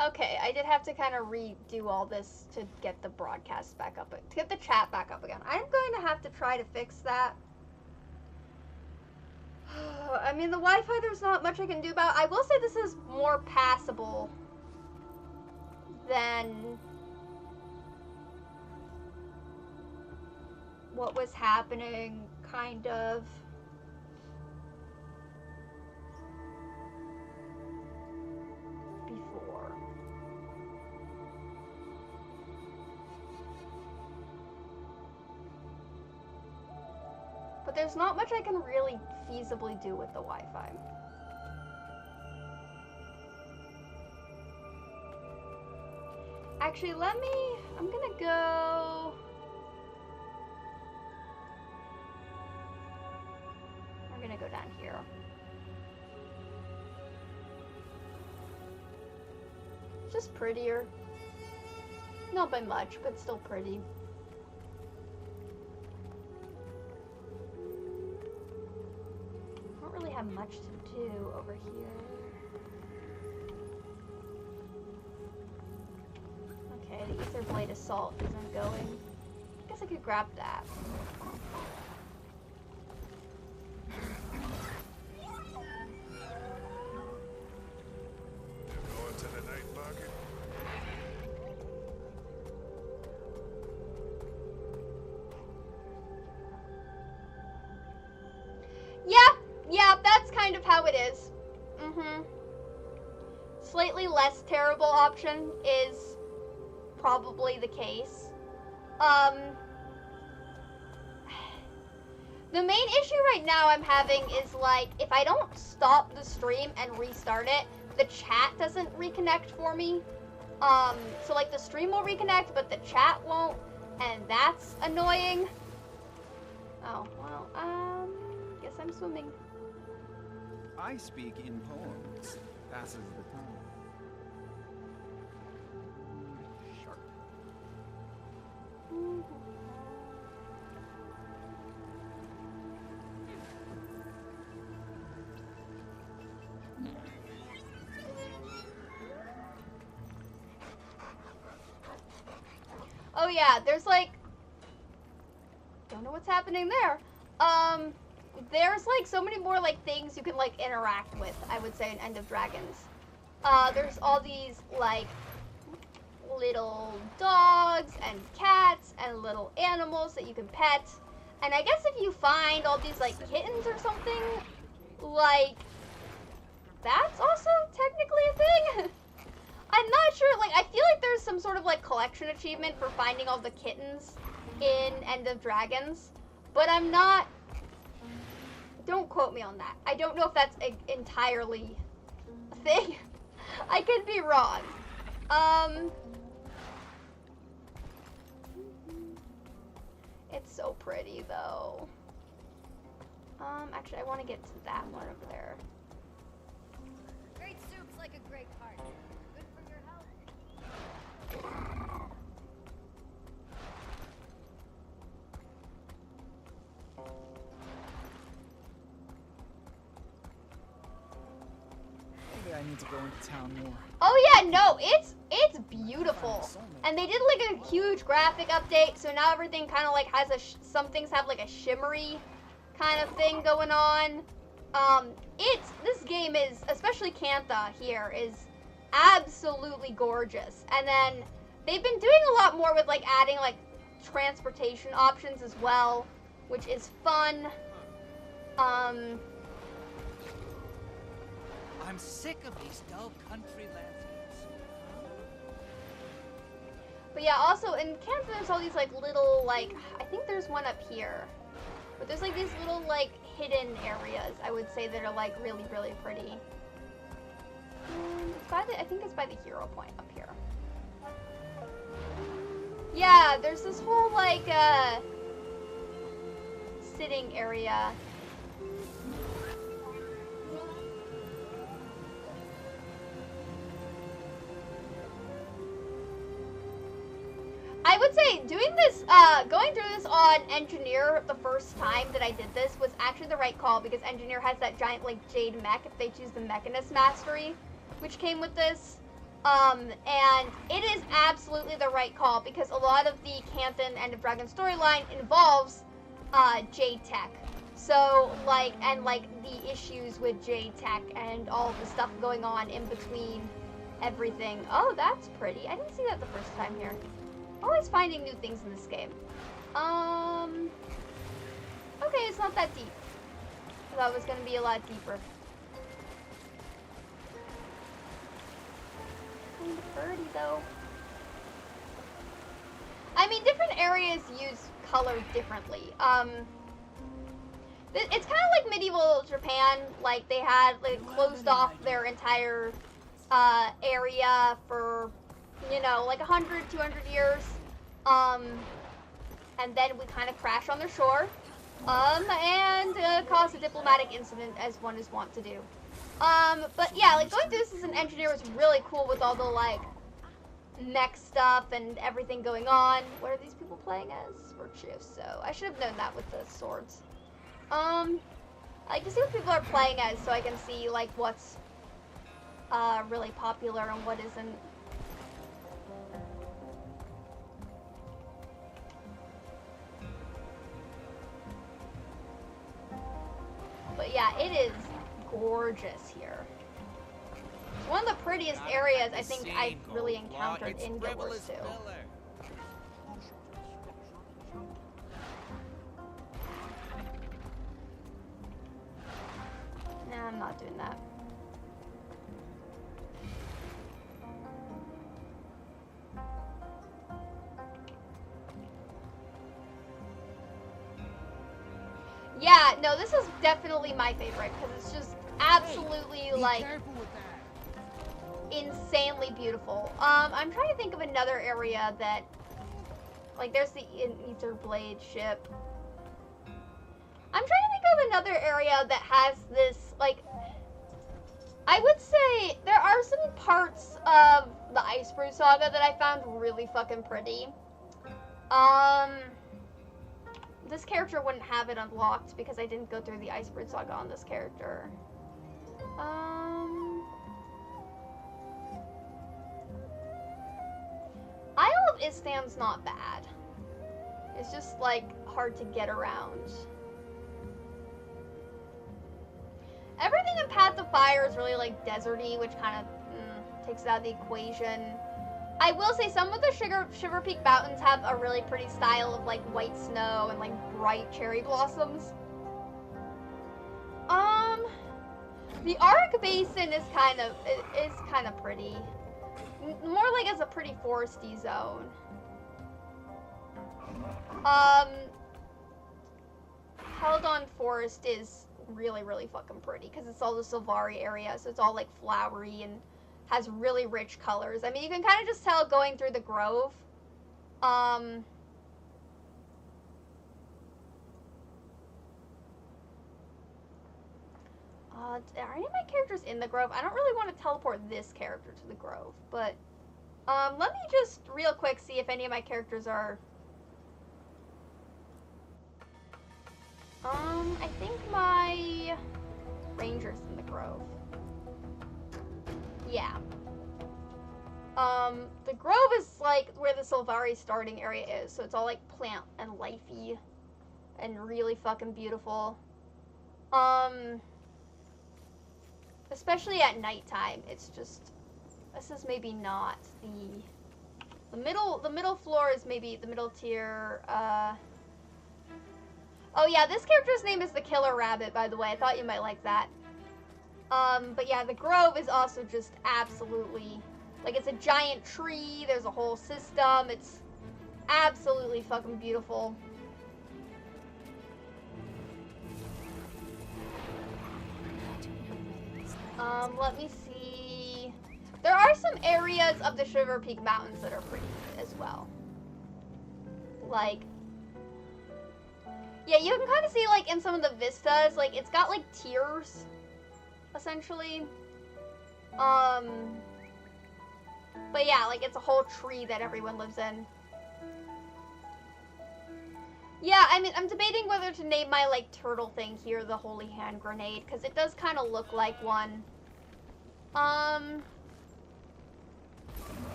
Okay, I did have to kind of redo all this to get the broadcast back up, to get the chat back up again. I'm going to have to try to fix that. I mean, the Wi-Fi, there's not much I can do about it. I will say this is more passable than what was happening, kind of. Before. But there's not much I can really feasibly do with the Wi-Fi. Actually, I'm gonna go... We're gonna go down here. Just prettier. Not by much, but still pretty. Don't really have much to do over here. Okay, the Ether Blade Assault isn't going. I guess I could grab that. Going to the night market? Yeah, that's kind of how it is. Slightly less terrible option is probably the case. The main issue right now I'm having is, like, if I don't stop the stream and restart it, the chat doesn't reconnect for me. So, like, the stream will reconnect, but the chat won't, and that's annoying. Oh, well, guess I'm swimming. I speak in poems. Passes the time. Sharp. Oh yeah, there's like, don't know what's happening there. There's like so many more like things you can like interact with, I would say, in End of Dragons. There's all these like little dogs and cats and little animals that you can pet. And I guess if you find all these like kittens or something, like, that's also technically a thing. I'm not sure, like, I feel like there's some sort of like collection achievement for finding all the kittens in End of Dragons, but I'm not, don't quote me on that. I don't know if that's entirely a thing. I could be wrong. It's so pretty though. Actually I want to get to that one over there. Great soup's like a great party. Good for your health. Maybe I need to go into town more. Oh yeah, no, it's beautiful. And they did like a huge graphic update, so now everything kind of like has some things have like a shimmery kind of thing going on. This game is, especially Cantha here, is absolutely gorgeous. And then they've been doing a lot more with like adding like transportation options as well, which is fun. I'm sick of these dull country landscapes. But yeah, also in Kansas there's all these like little like, I think there's one up here. But there's like these little like hidden areas, I would say, that are like really, really pretty. It's by the, I think it's by the hero point up here. Yeah, there's this whole like sitting area. I would say doing this, going through this on Engineer the first time that I did this was actually the right call, because Engineer has that giant like Jade mech if they choose the Mechanist Mastery, which came with this. And it is absolutely the right call because a lot of the Canton End of Dragon storyline involves J-Tech. So, like the issues with J-Tech and all the stuff going on in between everything. Oh, that's pretty. I didn't see that the first time here. Always finding new things in this game. Okay, it's not that deep. I thought it was going to be a lot deeper. Kind of pretty, though. I mean, different areas use color differently. It's kind of like medieval Japan. Like, they had, like, closed off their entire area for, you know, like 100, 200 years. And then we kind of crash on their shore. And cause a diplomatic incident, as one is wont to do. But yeah, like, going through this as an engineer was really cool with all the, like, mech stuff and everything going on. What are these people playing as? Virtue, so I should have known that with the swords. I like to see what people are playing as so I can see, like, what's, really popular and what isn't. But yeah, it is gorgeous here. It's one of the prettiest areas I think I've really encountered in Guild Wars 2. Nah, I'm not doing that. Yeah, no, this is definitely my favorite because it's just absolutely, like, insanely beautiful. I'm trying to think of another area that, like, there's the Ether Blade ship. I'm trying to think of another area that has this, like, I would say there are some parts of the Iceberg Saga that I found really fucking pretty. This character wouldn't have it unlocked because I didn't go through the Iceberg Saga on this character. Isle of Istan's not bad. It's just, like, hard to get around. Everything in Path of Fire is really, like, deserty, which kind of takes it out of the equation. I will say some of the Shiver Peak Mountains have a really pretty style of, like, white snow and, like, bright cherry blossoms. The Arc Basin is kind of pretty. More like as a pretty foresty zone. Heldon Forest is really, really fucking pretty because it's all the Sylvari area, so it's all, like, flowery and has really rich colors. I mean, you can kind of just tell going through the grove. Are any of my characters in the grove? I don't really want to teleport this character to the grove, but let me just real quick see if any of my characters are. I think my ranger's in the grove. Yeah. The grove is, like, where the Sylvari starting area is, so it's all, like, plant and lifey and really fucking beautiful. Especially at nighttime, it's just, this is maybe not the middle floor is maybe the middle tier. Oh yeah, this character's name is the Killer Rabbit, by the way. I thought you might like that. But yeah, the grove is also just absolutely, like, it's a giant tree, there's a whole system, it's absolutely fucking beautiful. Let me see. There are some areas of the Shiver Peak Mountains that are pretty as well. Like, yeah, you can kind of see, like, in some of the vistas, like, it's got, like, tiers, essentially. But yeah, like, it's a whole tree that everyone lives in. Yeah, I mean, I'm debating whether to name my, like, turtle thing here the Holy Hand Grenade, because it does kind of look like one.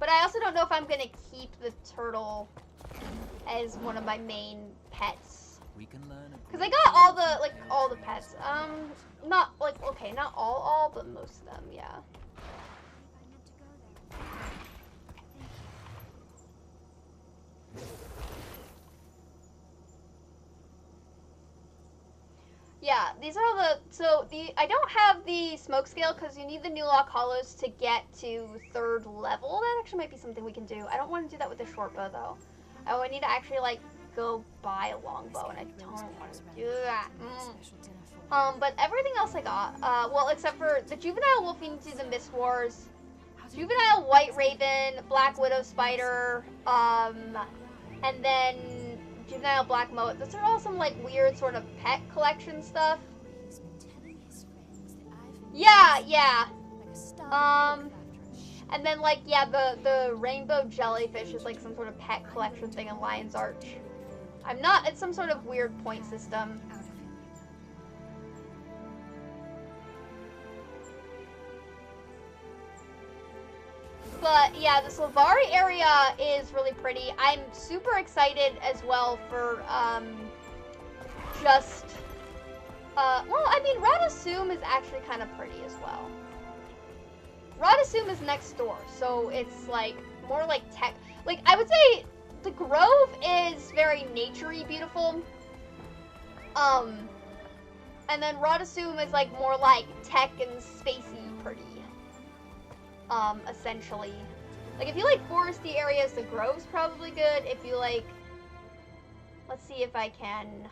But I also don't know if I'm gonna keep the turtle as one of my main pets. We can learn a Cause I great got deal all from the, like, all the pets. Not, like, okay, not all, but most of them, yeah. Yeah, these are all I don't have the smoke scale because you need the new lock hollows to get to 3rd level. That actually might be something we can do. I don't want to do that with the short bow though. I would need to actually like go buy a longbow and I don't want to do that. But everything else I got, well, except for the juvenile wolf, you need to do the Mist Wars, juvenile white raven, black widow spider, and then juvenile black moat. Those are all some like weird sort of pet collection stuff. Yeah. And then like, yeah, the rainbow jellyfish is like some sort of pet collection thing in Lion's Arch. It's some sort of weird point system. But yeah, the Slavari area is really pretty. I'm super excited as well for well, I mean, Radasum is actually kind of pretty as well. Radasum is next door, so it's like more like tech. Like I would say, the Grove is very naturey beautiful. And then Radasum is like more like tech and spacey pretty. Essentially. Like, if you like foresty areas, the Grove's probably good. If you like... Let's see if I can...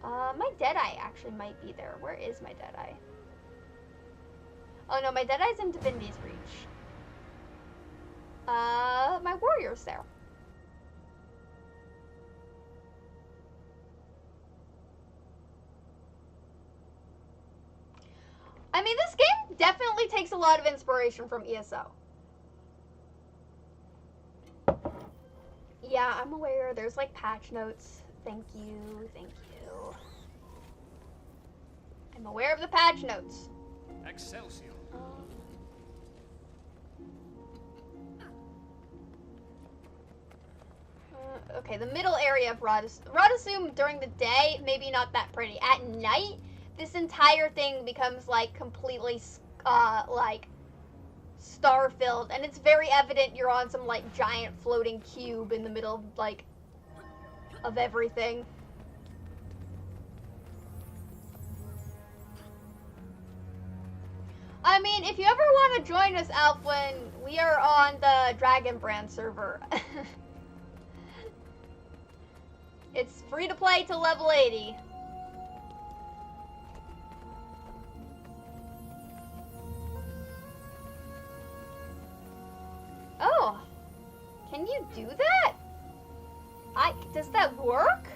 my Deadeye actually might be there. Where is my Deadeye? Oh no, my Deadeye's in Divinity's Reach. My Warrior's there. I mean, this game definitely takes a lot of inspiration from ESO. Yeah, I'm aware. There's like patch notes. Thank you. I'm aware of the patch notes. Excelsior. Okay, the middle area of Radasum during the day, maybe not that pretty. At night, this entire thing becomes like completely like star-filled, and it's very evident you're on some like giant floating cube in the middle of like of everything. I mean, if you ever want to join us, Alfwin, we are on the Dragon Brand server. It's free to play till level 80. Oh, can you do that? Does that work?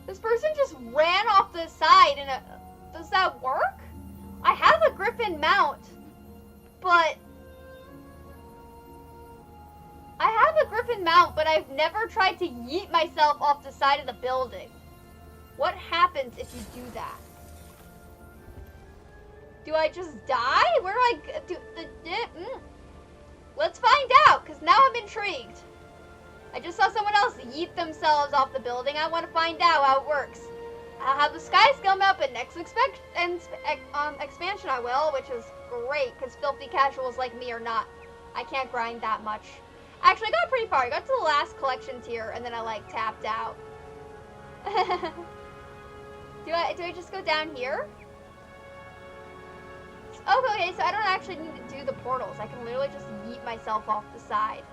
This person just ran off the side and does that work? I have a griffin mount, but I've never tried to yeet myself off the side of the building. What happens if you do that? Do I just die? Where do I do? Let's find out, because now I'm intrigued. I just saw someone else yeet themselves off the building. I want to find out how it works. I'll have the sky scale map in next expansion I will, which is great, because filthy casuals like me are not. I can't grind that much. Actually, I got pretty far. I got to the last collection tier, and then I, like, tapped out. Do I just go down here? Okay, so I don't actually need to do the portals. I can literally just yeet myself off the side.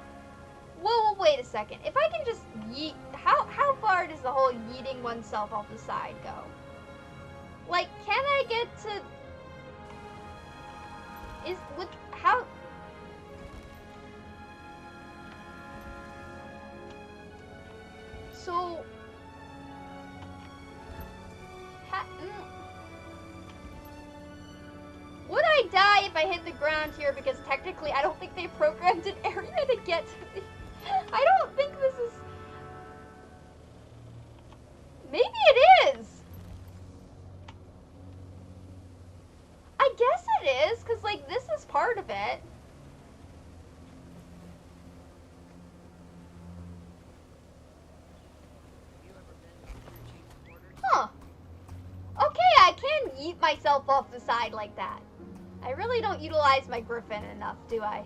Whoa, wait a second. If I can just yeet... How far does the whole yeeting oneself off the side go? Like, can I get to... How... So... Would I die if I hit the ground here? Because technically I don't think they programmed an area to get to me. I don't think this is... Maybe it is. I guess it is, because like this is part of it. myself off the side like that. I really don't utilize my griffin enough, do I?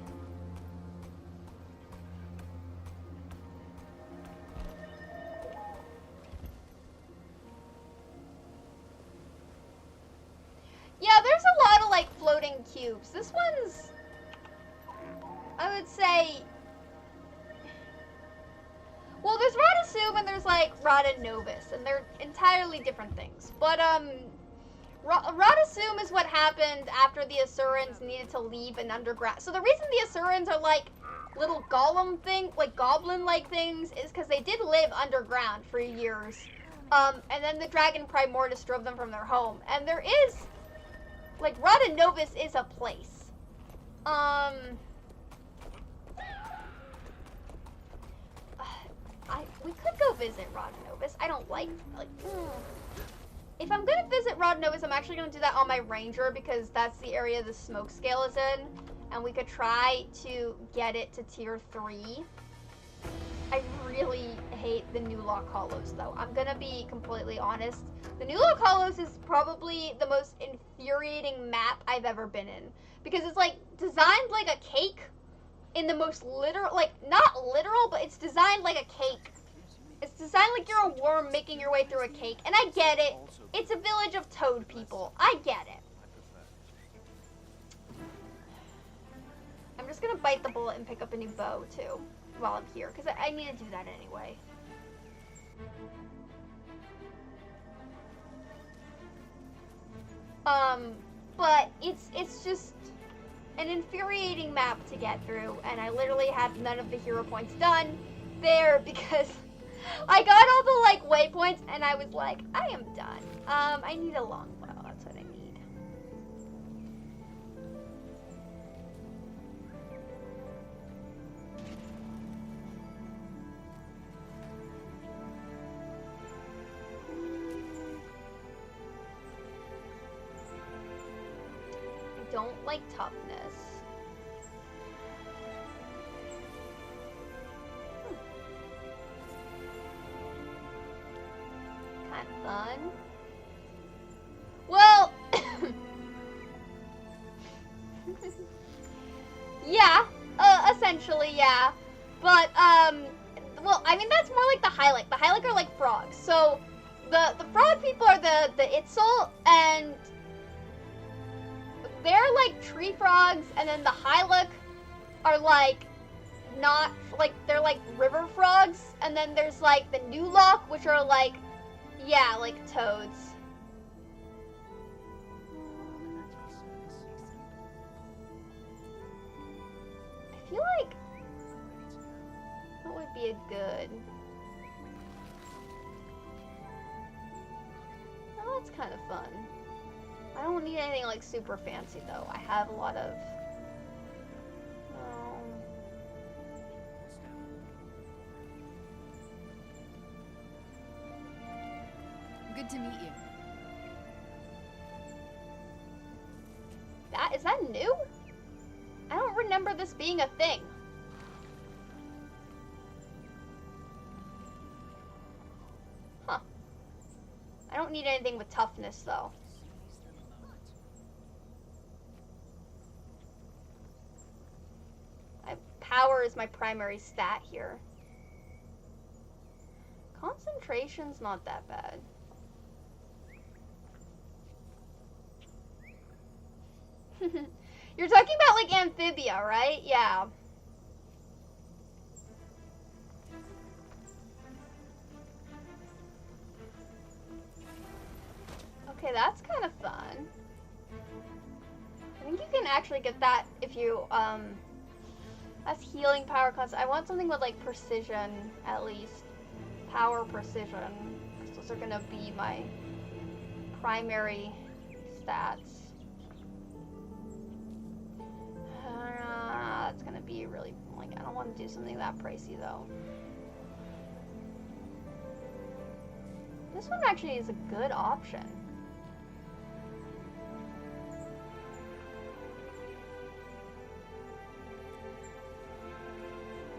Yeah, there's a lot of, like, floating cubes. This one's, I would say, well, there's Radasum and there's, like, Rada Novus, and they're entirely different things. But, Radasum is what happened after the Asurans needed to leave an underground. So the reason the Asurans are, like, little golem thing, like, goblin-like things, is because they did live underground for years. And then the Dragon Primordus drove them from their home. And there is, like, Rada Novus is a place. We could go visit Rada Novus. I don't like if I'm gonna visit Rada Novus, I'm actually gonna do that on my Ranger because that's the area the smoke scale is in. And we could try to get it to tier 3. I really hate the New Lock Hollows though. I'm gonna be completely honest. The New Lock Hollows is probably the most infuriating map I've ever been in. Because it's like designed like a cake in the most literal, like not literal, but it's designed like a cake. It's designed like you're a worm making your way through a cake. And I get it. It's a village of toad people. I get it. I'm just gonna bite the bullet and pick up a new bow too while I'm here. Because I need to do that anyway. But it's just an infuriating map to get through. And I literally had none of the hero points done there because I got all the, like, waypoints, and I was like, I am done. I need a longbow. That's what I need. I don't like toughness. Kind of fun. Well, yeah, essentially, yeah. But, well, I mean, that's more like the Hylic. The Hylic are like frogs. So, the frog people are the Itzel, and they're like tree frogs, and then the Hylic are like not, like, they're like river frogs, and then there's like the New Lock, which are like, yeah, like toads. I feel like what would be a good... Oh, that's kind of fun. I don't need anything like super fancy though. I have a lot of... Good to meet you. Is that new? I don't remember this being a thing. Huh. I don't need anything with toughness though. Power is my primary stat here. Concentration's not that bad. You're talking about like Amphibia, right? Yeah. Okay, that's kind of fun. I think you can actually get that if you, that's healing power class. I want something with like precision, at least. Power precision. Those are gonna be my primary stats. It's gonna be really, like, I don't want to do something that pricey though. This one actually is a good option.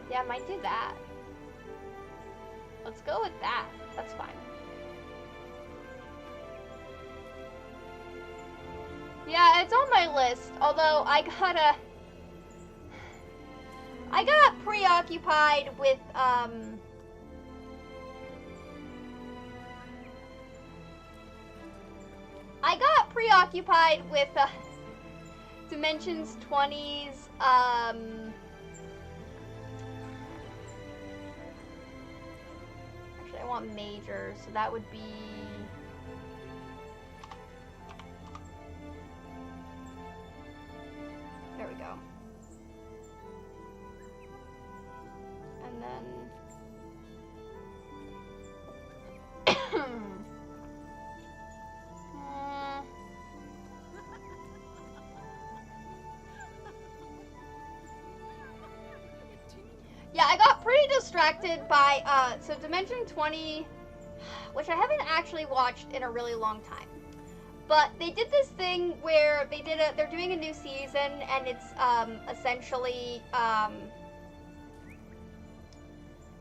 Yeah, I might do that. Let's go with that. That's fine. my list, although I got preoccupied with, Dimensions 20's, actually I want majors, so that would be, there we go. And then yeah, I got pretty distracted by so Dimension 20, which I haven't actually watched in a really long time. But they did this thing where they're doing a new season, and it's essentially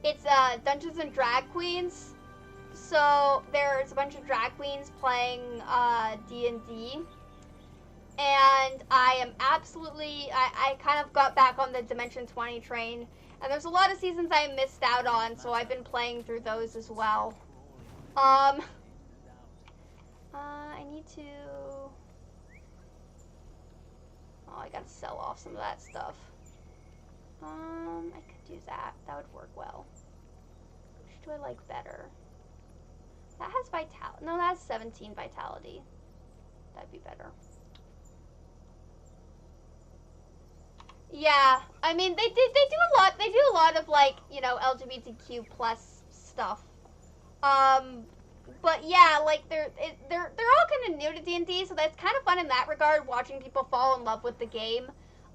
it's Dungeons and Drag Queens. So there's a bunch of drag queens playing D&D, and I am absolutely I kind of got back on the Dimension 20 train, and there's a lot of seasons I missed out on, so I've been playing through those as well. I need to, oh, I gotta sell off some of that stuff. I could do that. That would work well. Which do I like better? That has vitality. No, that has 17 vitality. That'd be better. Yeah, I mean they do a lot. They do a lot of, like, you know, LGBTQ plus stuff. But yeah, like they're all kind of new to D&D, so that's kind of fun in that regard. Watching people fall in love with the game,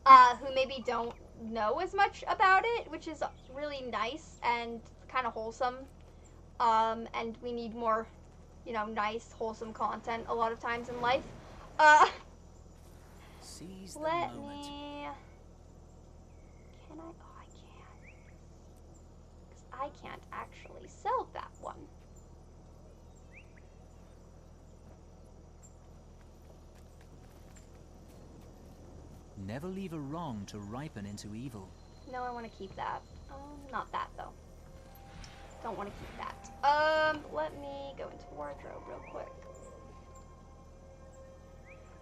who maybe don't know as much about it, which is really nice and kind of wholesome. And we need more, you know, nice, wholesome content a lot of times in life. Seize the Let moment. me... Can I? Oh, I can. Because I can't actually sell that one. Never leave a wrong to ripen into evil. No, I want to keep that. Not that, though. Don't want to keep that. Let me go into wardrobe real quick.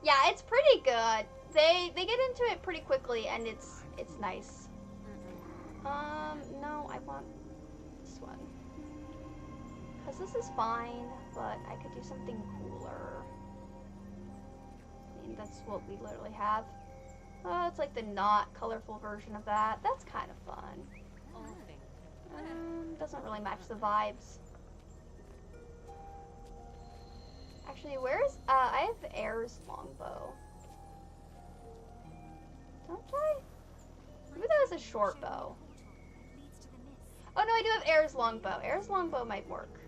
Yeah, it's pretty good. They get into it pretty quickly, and it's nice. No, I want this one. Because this is fine, but I could do something cooler. I mean, that's what we literally have. Oh, it's like the not colorful version of that. That's kind of fun. Doesn't really match the vibes. Actually, where's, I have Air's longbow. Don't I? Maybe that was a short bow. Oh no, I do have Air's longbow. Air's longbow might work.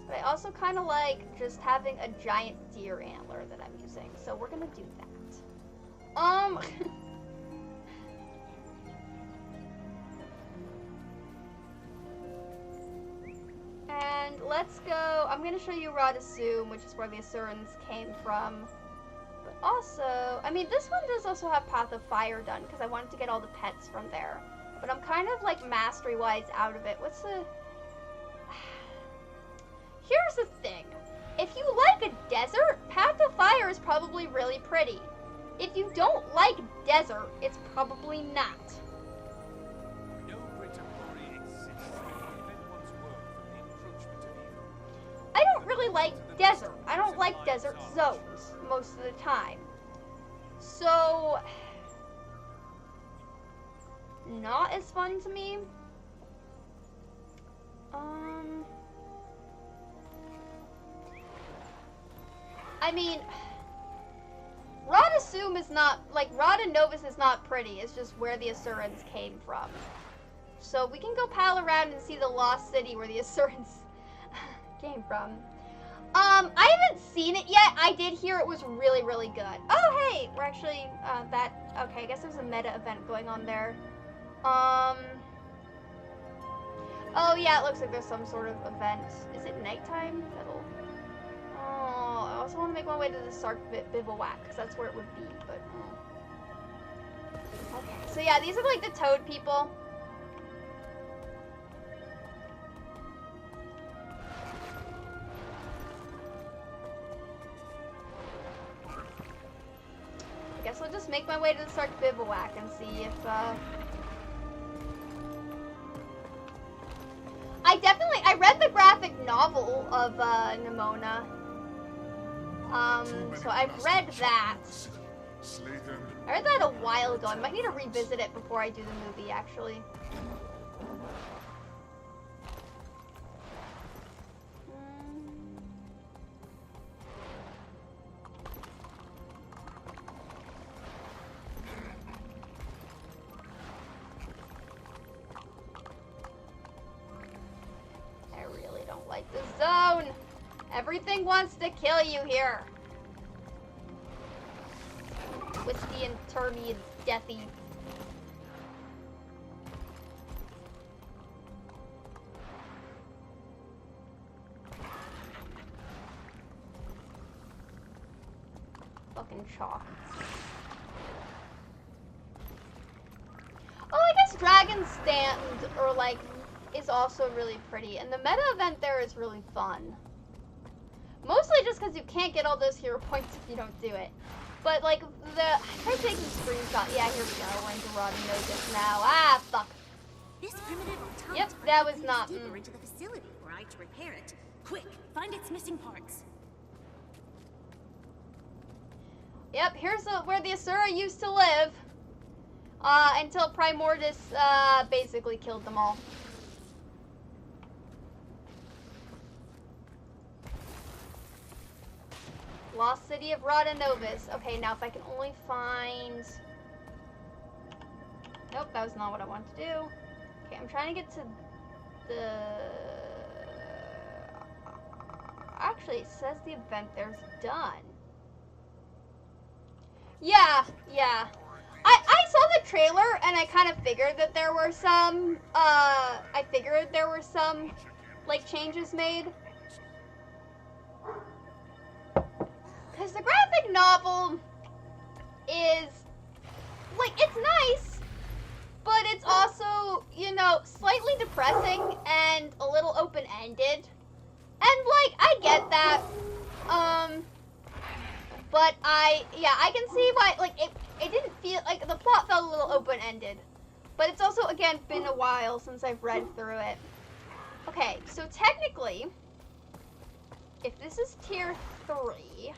But I also kind of like just having a giant deer antler that I'm using, so we're gonna do that. And let's go, I'm gonna show you Radasum, which is where the Asurans came from. But also, I mean, this one does also have Path of Fire done, because I wanted to get all the pets from there. But I'm kind of, like, mastery-wise out of it. What's the... Here's the thing. If you like a desert, Path of Fire is probably really pretty. If you don't like desert, it's probably not. No greater glory exists than to prevent one's world from the encroachment of evil. I don't really like desert. I don't like desert zones most of the time. So, not as fun to me. I mean, Radasum is not, like, Rada Novus is not pretty. It's just where the Asurans came from. So we can go pal around and see the lost city where the Asurans came from. I haven't seen it yet. I did hear it was really, really good. Oh, hey, we're actually, okay, I guess there's a meta event going on there. Oh yeah, it looks like there's some sort of event. Is it nighttime? That'll... Oh, I also want to make my way to the Sark Bivouac, because that's where it would be, but... Okay, so yeah, these are like the toad people. I guess I'll just make my way to the Sark Bivouac and see if, I read the graphic novel of, Nimona. So I've read that. I read that a while ago. I might need to revisit it before I do the movie, actually. I really don't like this zone. Everything wants to kill you here. Twisty and turny and deathy. Fucking chalk. Oh, I guess Dragon's Stand, or like, is also really pretty. And the meta event there is really fun. Mostly just because you can't get all those hero points if you don't do it. But like, I tried taking a screenshot. Yeah, here we go. We're into Rotten Notice now. Ah, fuck. This primitive automaton Yep, that was not... deeper into the facility where I to repair it. Quick, find its missing parts. Yep, here's where the Asura used to live. Until Primordus, basically killed them all. Lost City of Rodanovis. Okay, now if I can only find... Nope, that was not what I wanted to do. Okay, I'm trying to get to the... Actually, it says the event there's done. Yeah. I saw the trailer and I kind of figured that there were some, like, changes made. Because the graphic novel is, like, it's nice, but it's also, you know, slightly depressing and a little open-ended. And, like, I get that. But I can see why, like, it didn't feel, like, the plot felt a little open-ended. But it's also, again, been a while since I've read through it. Okay, so technically, if this is tier 3,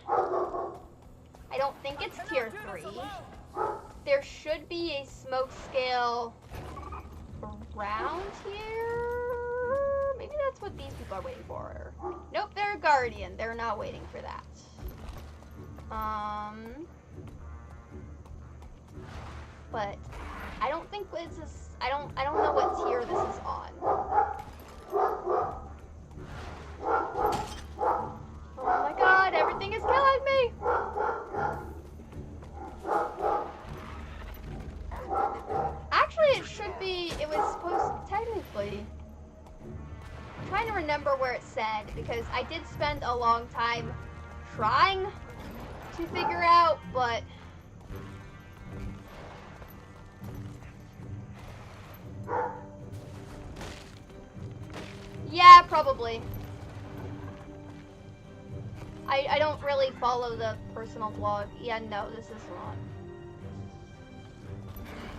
I don't think it's tier 3. There should be a smoke scale around here. Maybe that's what these people are waiting for. Nope, they're a guardian. They're not waiting for that. But I don't think this is, I don't know what tier this is on. Oh my god, everything is killing me! Actually, it was supposed, technically, I'm trying to remember where it said, because I did spend a long time trying to figure out, but yeah, probably. I don't really follow the personal blog. Yeah, no, this is not.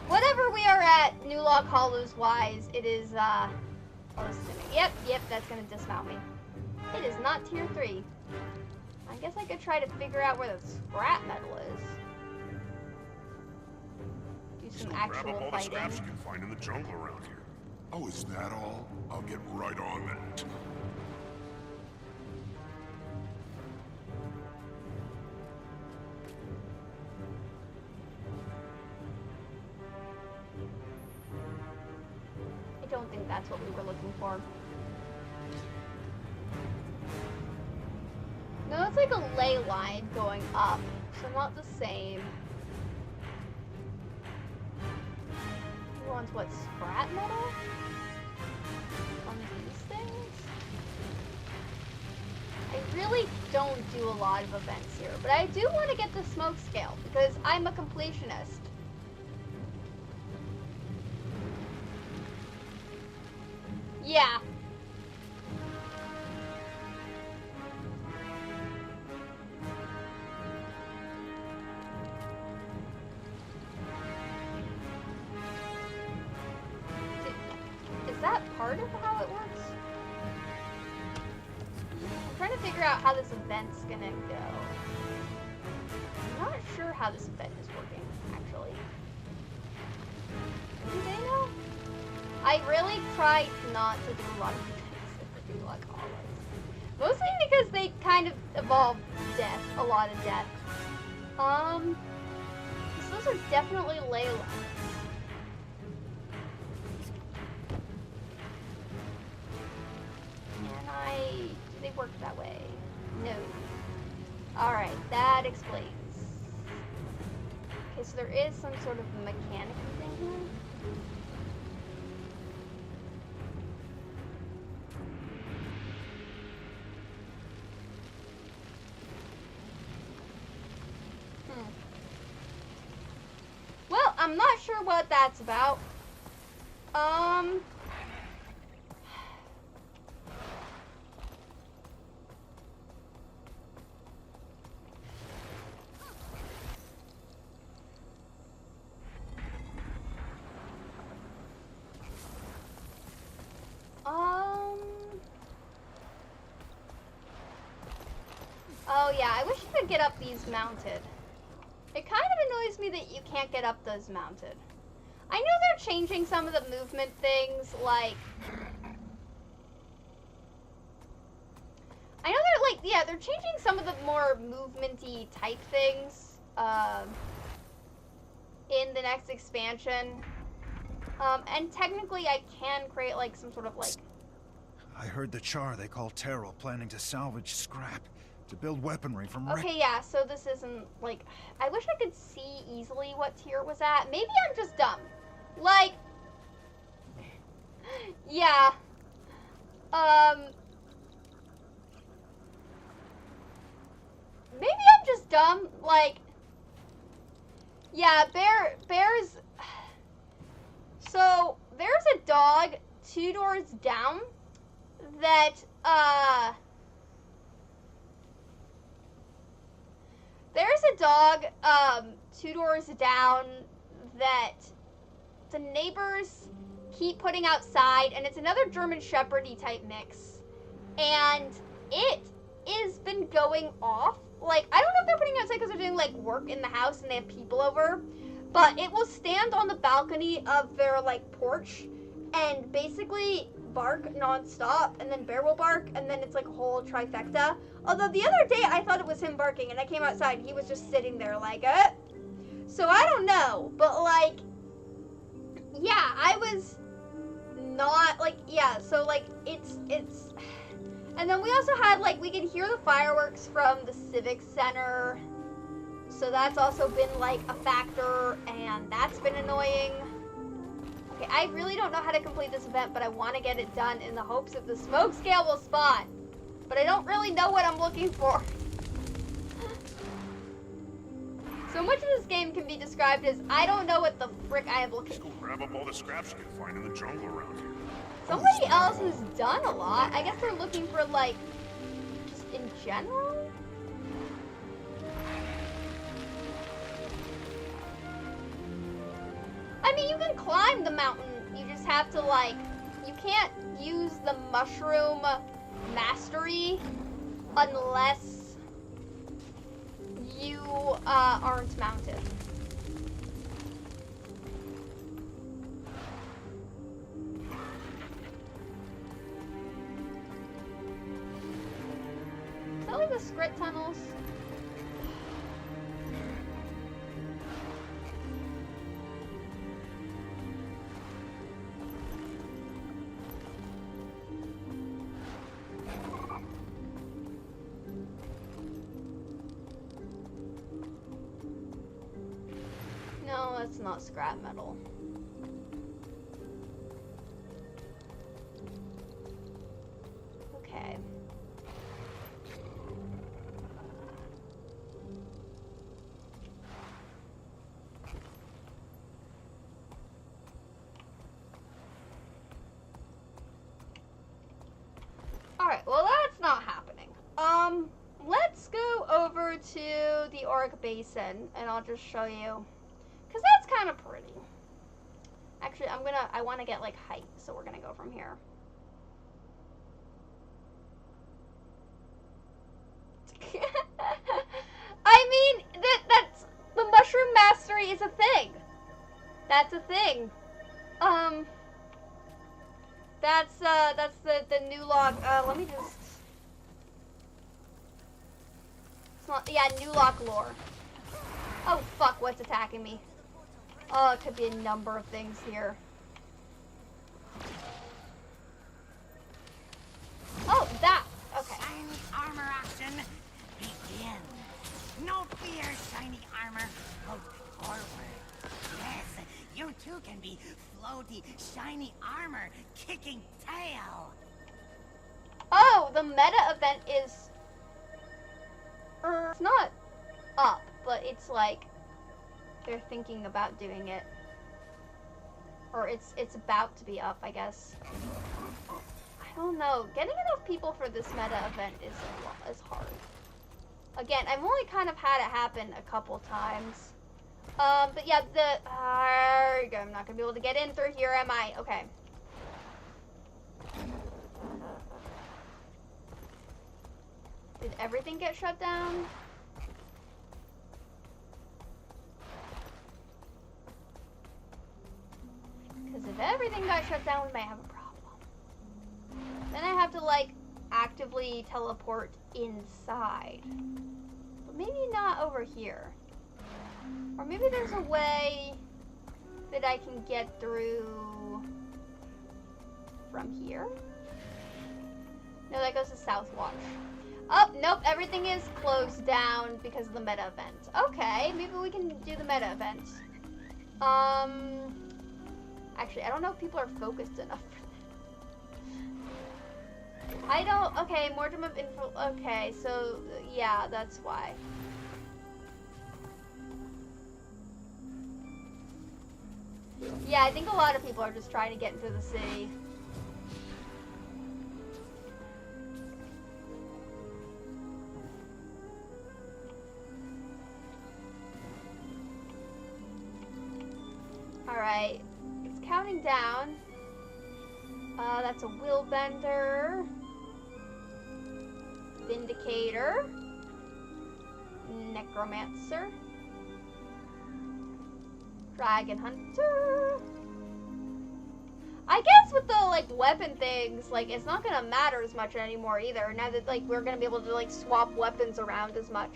Whatever we are at, New Lock Hollows wise, it is, yep, that's gonna dismount me. It is not tier 3. I guess I could try to figure out where the scrap metal is. Do some actual grab up all the fighting. scraps you can find in the jungle around here. Oh, is that all? I'll get right on that. I don't think that's what we were looking for. No, it's like a ley line going up, so not the same. Who wants what, scrap metal? really don't do a lot of events here, but I do want to get the smoke scale because I'm a completionist. Yeah. Is that part of how it works? I'm trying to figure out how this event's gonna go. I'm not sure how this event is working, actually. Do they know? I really tried not to do a lot of events if I do like olives. Mostly because they kind of involve death, a lot of death. So those are definitely Layla. Do they work that way? No. Alright, that explains. Okay, so there is some sort of mechanical thing here. Well, I'm not sure what that's about. Oh yeah, I wish you could get up these mounted. It kind of annoys me that you can't get up those mounted. I know they're changing some of the movement things, like... I know they're like, yeah, they're changing some of the more movement-y type things, in the next expansion. And technically I can create like some sort of like... I heard the Char they call Terrell planning to salvage scrap to build weaponry from wreck. Okay, yeah, so this isn't, like, I wish I could see easily what tier it was at. Maybe I'm just dumb. Like, yeah. Maybe I'm just dumb. Like, yeah, bears. So, there's a dog 2 doors down that, there's a dog, 2 doors down that the neighbors keep putting outside, and it's another German Shepherd-y type mix. And it has been going off. Like, I don't know if they're putting it outside because they're doing, like, work in the house and they have people over. But it will stand on the balcony of their, like, porch and basically bark nonstop, and then Bear will bark, and then it's like a whole trifecta. Although the other day I thought it was him barking, and I came outside and he was just sitting there like, So I don't know, but like, yeah, I was not, like, yeah, so like, it's, and then we also had, like, we could hear the fireworks from the Civic Center, so that's also been, like, a factor, and that's been annoying. Okay, I really don't know how to complete this event, but I want to get it done in the hopes that the smoke scale will spawn. But I don't really know what I'm looking for. So much of this game can be described as, I don't know what the frick I am looking Just go grab up all the scraps you can find in the jungle around here. Somebody else has done a lot. I guess they're looking for, like, just in general? I mean, you can climb the mountain. You just have to, like, you can't use the mushroom mastery unless you aren't mounted. Is that like the Skrit tunnels? No, that's not scrap metal. Okay. Alright, well that's not happening. Let's go over to the Auric Basin and I'll just show you. Cause that's kind of pretty. Actually, I want to get like height, so we're gonna go from here. I mean, that's the mushroom mastery is a thing. That's a thing. That's the new log. Let me just. It's not, yeah, new lock lore. Oh fuck! What's attacking me? Oh, it could be a number of things here. Oh, that. Okay. Shiny armor action begin. No fear, shiny armor. Float forward. Yes, you too can be floaty, shiny armor kicking tail. Oh, the meta event is. It's not up, but it's like they're thinking about doing it, or it's about to be up, I guess. I don't know. Getting enough people for this meta event is hard. Again, I've only kind of had it happen a couple times. But yeah, I'm not gonna be able to get in through here, am I? Okay. Did everything get shut down? Because if everything got shut down, we might have a problem. Then I have to, like, actively teleport inside. But maybe not over here. Or maybe there's a way that I can get through from here? No, that goes to Southwatch. Oh, nope, everything is closed down because of the meta event. Okay, maybe we can do the meta event. Actually, I don't know if people are focused enough for that. I don't, okay, Mortem of Info, okay, so, yeah, that's why. Yeah, I think a lot of people are just trying to get into the city. Alright, it's counting down. That's a Willbender, Vindicator, Necromancer, Dragon Hunter. I guess with the, like, weapon things, like, it's not gonna matter as much anymore either, now that, like, we're gonna be able to, like, swap weapons around as much.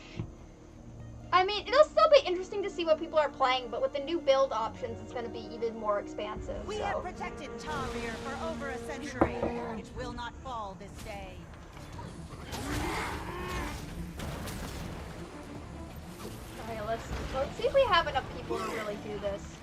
I mean, it'll still be interesting to see what people are playing, but with the new build options, it's going to be even more expansive. We have protected Tarir for over a century. It will not fall this day. Okay, let's see if we have enough people to really do this.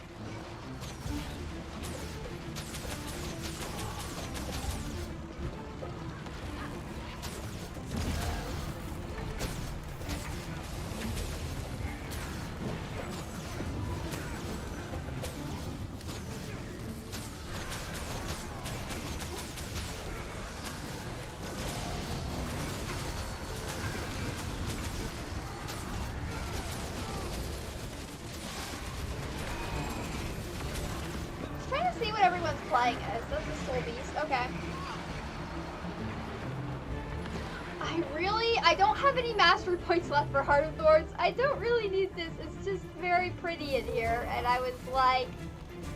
Playing as. That's the Soul Beast. Okay. I don't have any mastery points left for Heart of Thorns. I don't really need this. It's just very pretty in here. And I was like,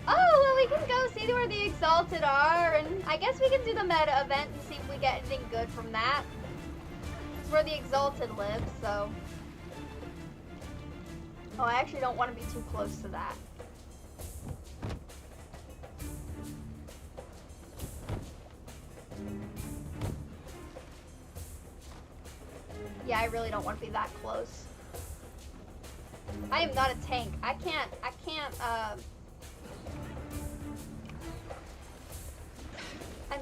oh, well, we can go see where the Exalted are. And I guess we can do the meta event and see if we get anything good from that. It's where the Exalted live, so. Oh, I actually don't want to be too close to that. Yeah, I really don't want to be that close. I am not a tank. I can't, I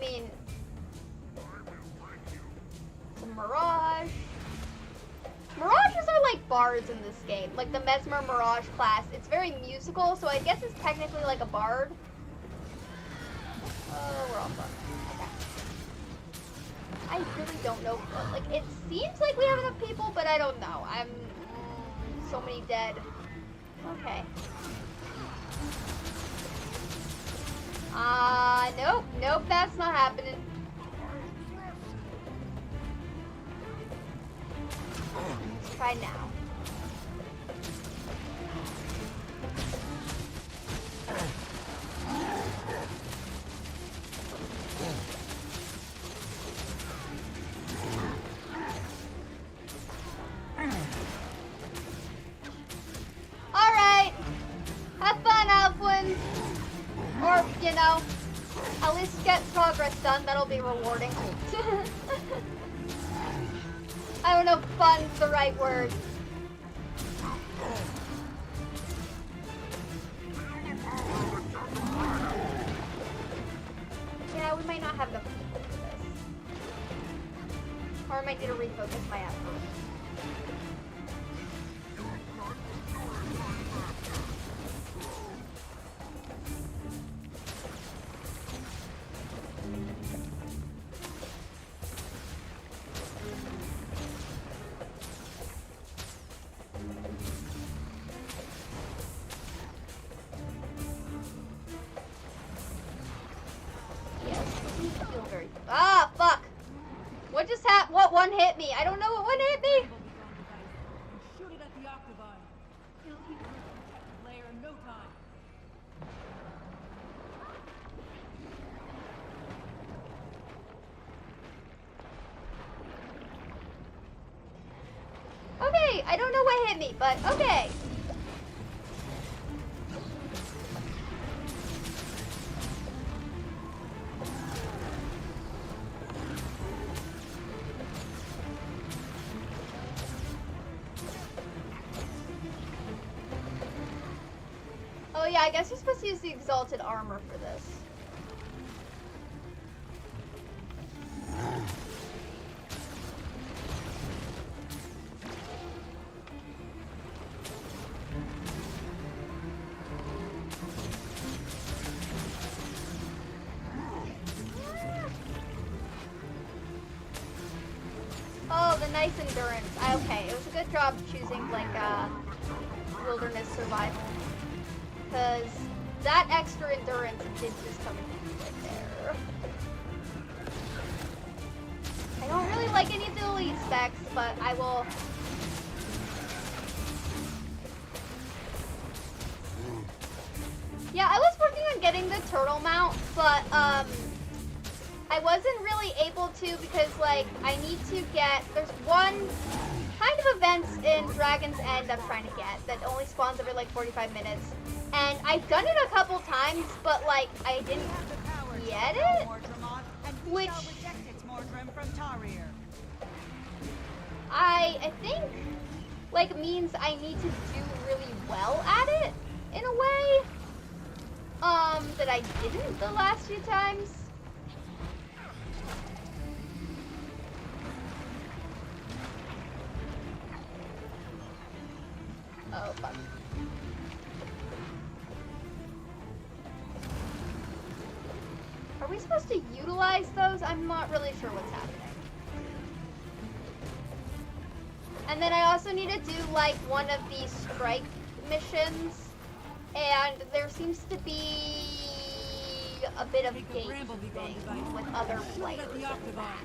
mean, it's a Mirage. Mirages are like bards in this game. Like the Mesmer Mirage class. It's very musical, so I guess it's technically like a bard. Oh, we're all fucked. Okay. I I really don't know. Like, it seems like we have enough people, but I don't know. So many dead. Okay. Nope. Nope, that's not happening. Let's try now. Alright. Have fun, Alfwin. Or, you know, at least get progress done. That'll be rewarding. I don't know if fun's the right word. Yeah, we might not have enough people for this. Or I might need to refocus my effort. Ah, fuck! What just happened? What one hit me? I don't know what one hit me! Shoot it at the Octagon. It'll keep the layer in no time. Okay, I don't know what hit me, but okay. Oh yeah, I guess you're supposed to use the exalted armor for this. Oh, the nice endurance. Okay, it was a good job choosing like wilderness survival. Because that extra endurance did just come in right there. I don't really like any of the elite specs, but I will... Yeah, I was working on getting the turtle mount, but I wasn't really able to because, like, I need to get... There's one kind of events in Dragon's End I'm trying to get that only spawns every, like, 45 minutes. And I've done it a couple times, but, like, I didn't get it? Which... I think, like, means I need to do really well at it, in a way. That I didn't the last few times. Oh, fuck. Are we supposed to utilize those? I'm not really sure what's happening. And then I also need to do, like, one of these strike missions. And there seems to be a bit of gatekeeping with other players in that.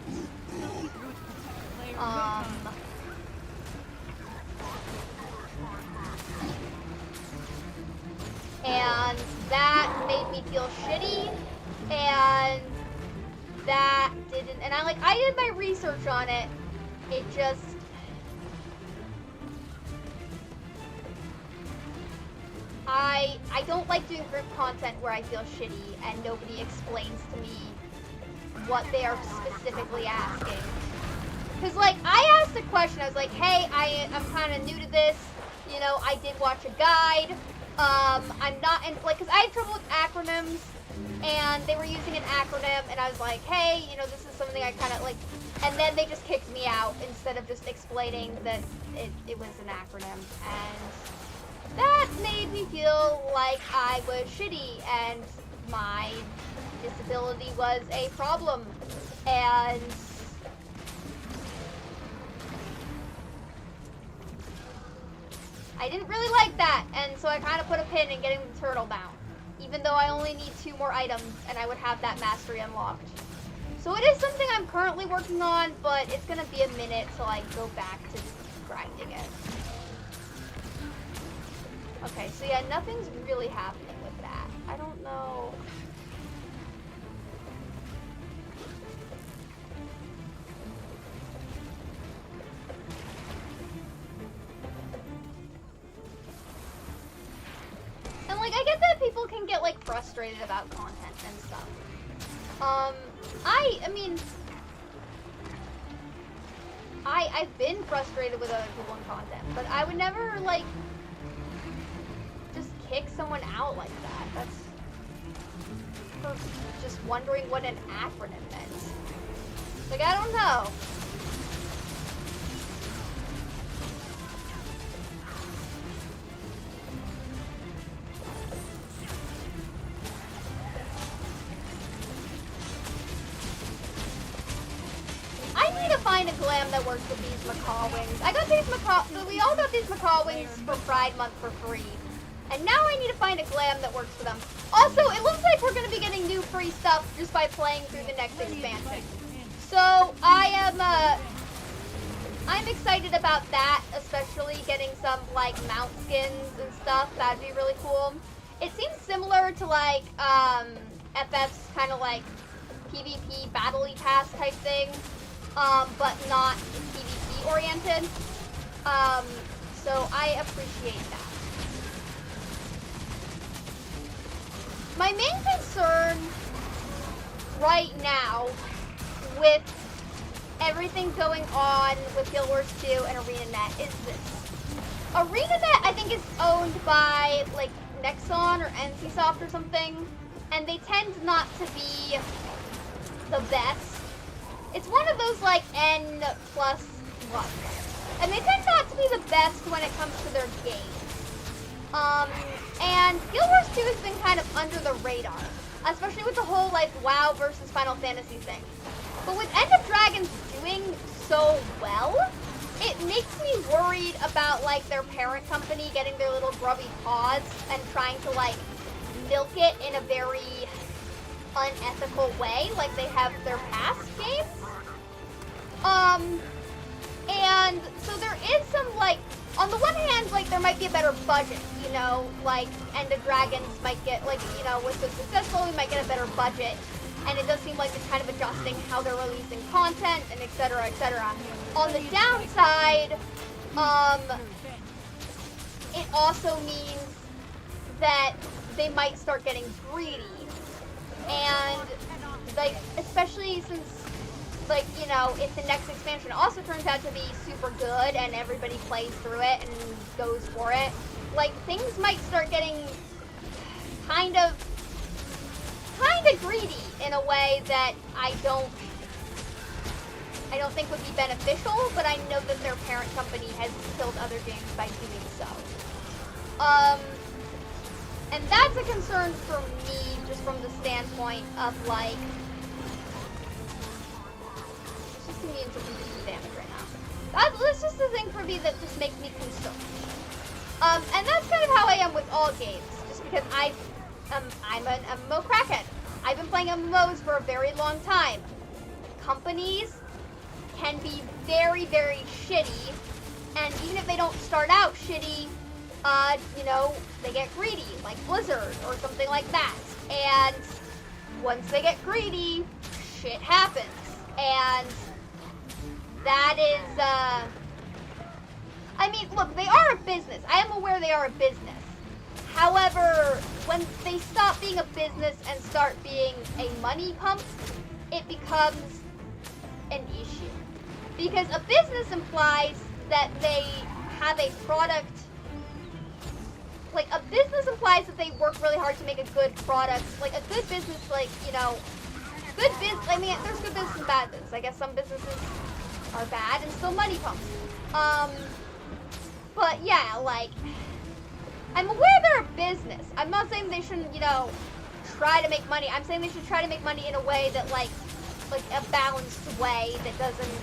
And that made me feel shitty, and that didn't, and I did my research on it, it just, I don't like doing group content where I feel shitty and nobody explains to me what they are specifically asking. Because, like, I asked a question, I was like, hey, I'm kind of new to this, you know, I did watch a guide, I'm not, in, like, because I had trouble with acronyms, and they were using an acronym, and I was like, hey, you know, this is something I kind of, like, and then they just kicked me out instead of just explaining that it was an acronym, and that made me feel like I was shitty, and my disability was a problem, and I didn't really like that, and so I kind of put a pin in getting the turtle down. Even though I only need 2 more items, and I would have that mastery unlocked. So it is something I'm currently working on, but it's gonna be a minute till I go back to grinding it. Okay, so yeah, nothing's really happening with that. I don't know. And like, I get that people can get like frustrated about content and stuff. I mean, I've been frustrated with other people and content, but I would never like just kick someone out like that. That's for just wondering what an acronym meant. Like, I don't know. I need to find a glam that works with these macaw wings. I got these macaw, so we all got these macaw wings for Pride Month for free. And now I need to find a glam that works for them. Also, it looks like we're going to be getting new free stuff just by playing through the next expansion. So I'm excited about that, especially getting some like mount skins and stuff. That'd be really cool. It seems similar to like FF's kind of like PvP Battle Pass type thing. But not PvP oriented. So I appreciate that. My main concern right now with everything going on with Guild Wars 2 and ArenaNet is this. ArenaNet, I think, is owned by like Nexon or NCSoft or something, and they tend not to be the best. It's one of those like N+1. And they tend not to be the best when it comes to their games. And Guild Wars 2 has been kind of under the radar. Especially with the whole like WoW versus Final Fantasy thing. But with End of Dragons doing so well, it makes me worried about like their parent company getting their little grubby paws and trying to like milk it in a very unethical way, like they have their past games. And so there is some like, on the one hand, like there might be a better budget, you know, like End of Dragons might get like, you know, was so successful, we might get a better budget. And it does seem like it's kind of adjusting how they're releasing content and etc., etc. On the downside, it also means that they might start getting greedy. And like, especially since like, you know, if the next expansion also turns out to be super good and everybody plays through it and goes for it, like things might start getting kind of greedy in a way that I don't think would be beneficial, but I know that their parent company has killed other games by doing so. And that's a concern for me, just from the standpoint of like, it's just immune to PvP damage right now. That's just the thing for me that just makes me concerned. And that's kind of how I am with all games, just because I'm an MMO crackhead. I've been playing MMOs for a very long time. Companies can be very, very shitty, and even if they don't start out shitty, you know, they get greedy, like Blizzard or something like that. And once they get greedy, shit happens. And that is, I mean, look, they are a business. I am aware they are a business. However, when they stop being a business and start being a money pump, it becomes an issue. Because a business implies that they have a product. Like, a business implies that they work really hard to make a good product. Like, a good business, like, you know, good business, I mean, there's good business and bad business. I guess some businesses are bad and still money pumps. But yeah, like, I'm aware they're a business. I'm not saying they shouldn't, you know, try to make money. I'm saying they should try to make money in a way that, like a balanced way that doesn't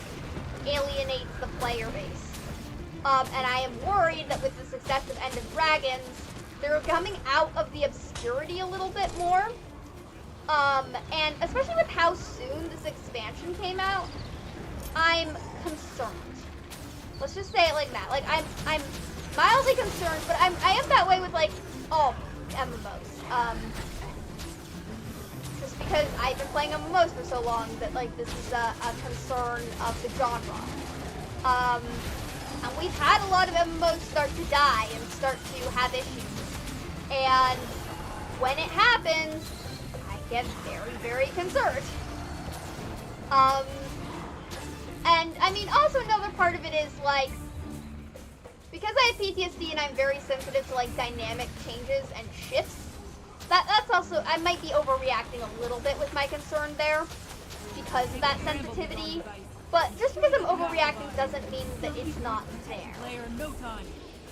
alienate the player base. And I am worried that with the success of End of Dragons, they're coming out of the obscurity a little bit more. And especially with how soon this expansion came out, I'm concerned. Let's just say it like that. Like, I'm mildly concerned, but I am that way with, like, all MMOs. Just because I've been playing MMOs for so long that, like, this is a concern of the genre. And we've had a lot of MMOs start to die and start to have issues. And when it happens, I get very, very concerned. And, I mean, also another part of it is, like, because I have PTSD and I'm very sensitive to, like, dynamic changes and shifts, that's also, I might be overreacting a little bit with my concern there because of that sensitivity. But just because I'm overreacting doesn't mean that it's not there.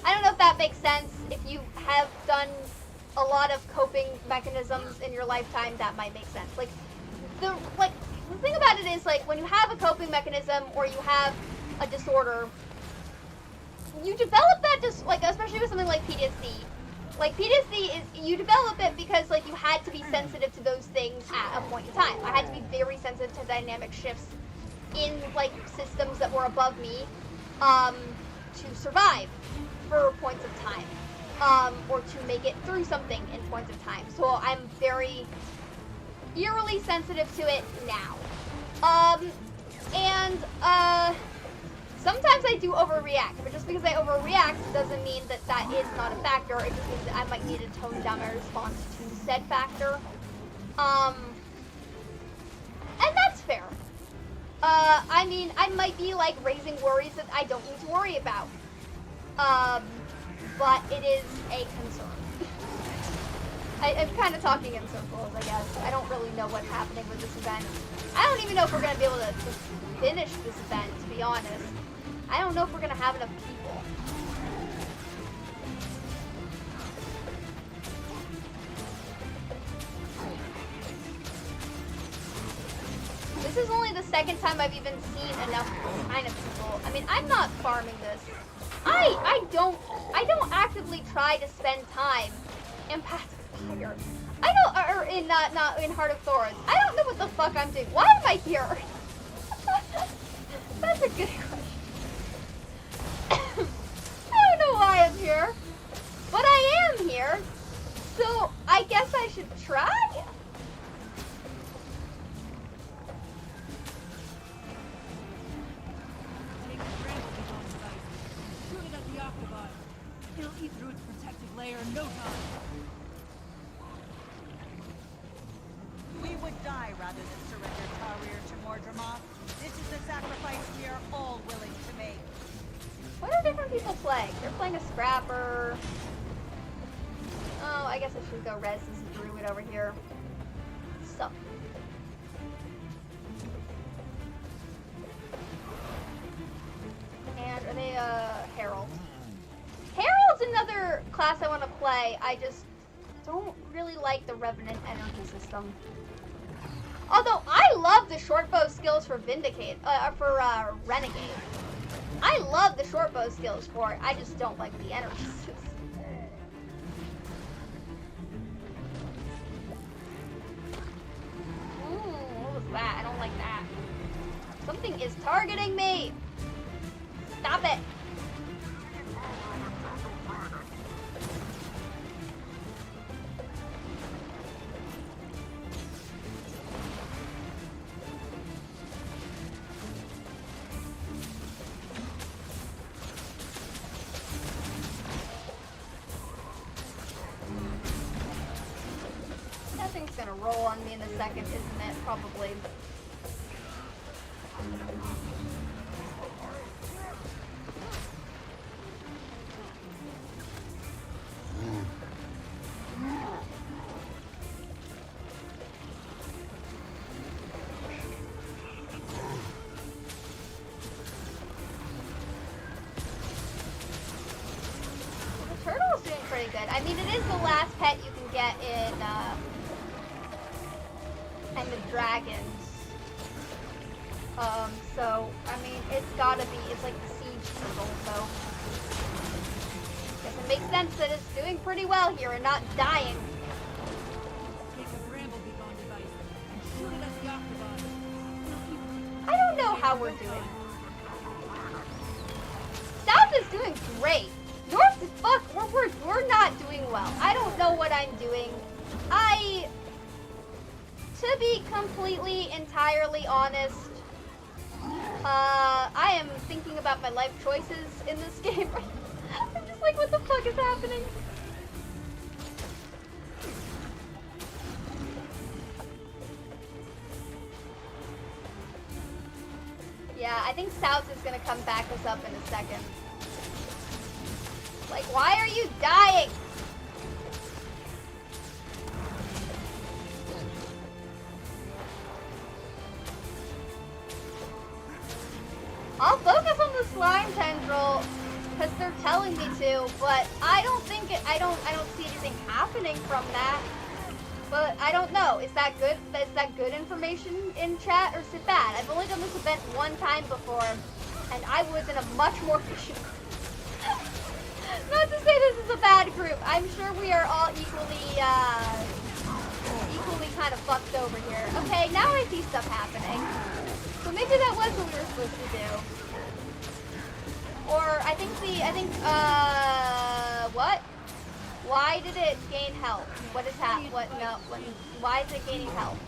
I don't know if that makes sense. If you have done a lot of coping mechanisms in your lifetime, that might make sense. Like, the thing about it is, like, when you have a coping mechanism or you have a disorder, you develop that just, like, especially with something like PTSD. Like, PTSD is, you develop it because, like, you had to be sensitive to those things at a point in time. I had to be very sensitive to dynamic shifts in, like, systems that were above me, to survive for points of time, or to make it through something in points of time. So I'm very eerily sensitive to it now. Sometimes I do overreact, but just because I overreact doesn't mean that that is not a factor. It just means that I might need to tone down my response to said factor. And that's fair. I mean, I might be, like, raising worries that I don't need to worry about. But it is a concern. I'm kind of talking in circles, I guess. I don't really know what's happening with this event. I don't even know if we're going to be able to finish this event, to be honest. I don't know if we're going to have enough people. This is only the second time I've even seen enough kind of people. I mean, I'm not farming this. I don't actively try to spend time in Path of Fire. I don't, or in not in Heart of Thorns. I don't know what the fuck I'm doing. Why am I here? That's a good question. I don't know why I'm here, but I am here. So I guess I should try. It'll eat through its protective layer in no time. We would die rather than surrender Tarir to Mordremoth. This is the sacrifice we are all willing to make. What are different people playing? They're playing a Scrapper. Oh, I guess I should go res this Druid over here. So. And are they Herald? Herald's another class I want to play. I just don't really like the Revenant energy system. Although I love the short bow skills for Renegade. I love the short bow skills for it. I just don't like the energy system. What was that? I don't like that. Something is targeting me. Stop it. That thing's gonna roll on me in a second, isn't it? Probably. The turtle's doing pretty good. I mean, it is the last pet you can get in End of Dragons. So, I mean, it's gotta be, it's like the siege turtle, so. Guess it makes sense that it's doing pretty well here and not dying. Take a bramble begone device and shoot it at the octagon. I don't know how we're doing. South is doing great. North is we're not doing well. I don't know what I'm doing. To be completely, entirely honest, I am thinking about my life choices in this game. I'm just like, what the fuck is happening? Yeah, I think South is gonna come back us up in a second. Like, why are you dying? I'll focus on the slime tendril because they're telling me to, but I don't think I don't see anything happening from that. But I don't know. Is that good? Is that good information in chat, or is it bad? I've only done this event one time before, and I was in a much more efficient group. Not to say this is a bad group. I'm sure we are all equally kind of fucked over here. Okay, now I see stuff happening. So maybe that was what we were supposed to do. Or what? Why did it gain health? What is why is it gaining health?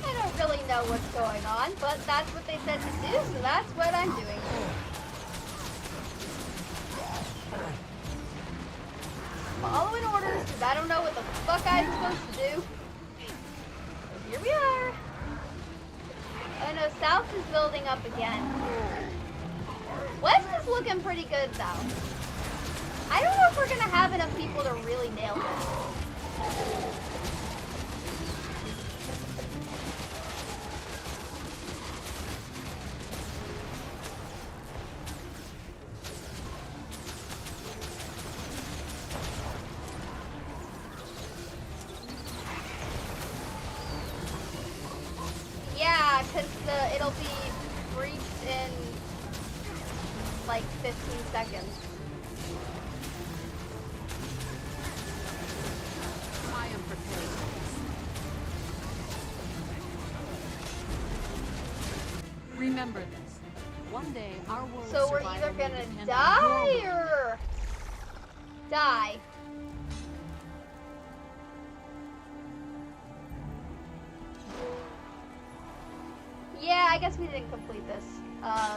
I don't really know what's going on, but that's what they said to do, so that's what I'm doing. Following orders, because I don't know what the fuck I'm supposed to do. But here we are. Oh no, South is building up again. West is looking pretty good though. I don't know if we're gonna have enough people to really nail this. Yeah, because it'll be breached in like 15 seconds. I am prepared. Remember this. One day our world. So we're either gonna die or die. Yeah, I guess we didn't complete this.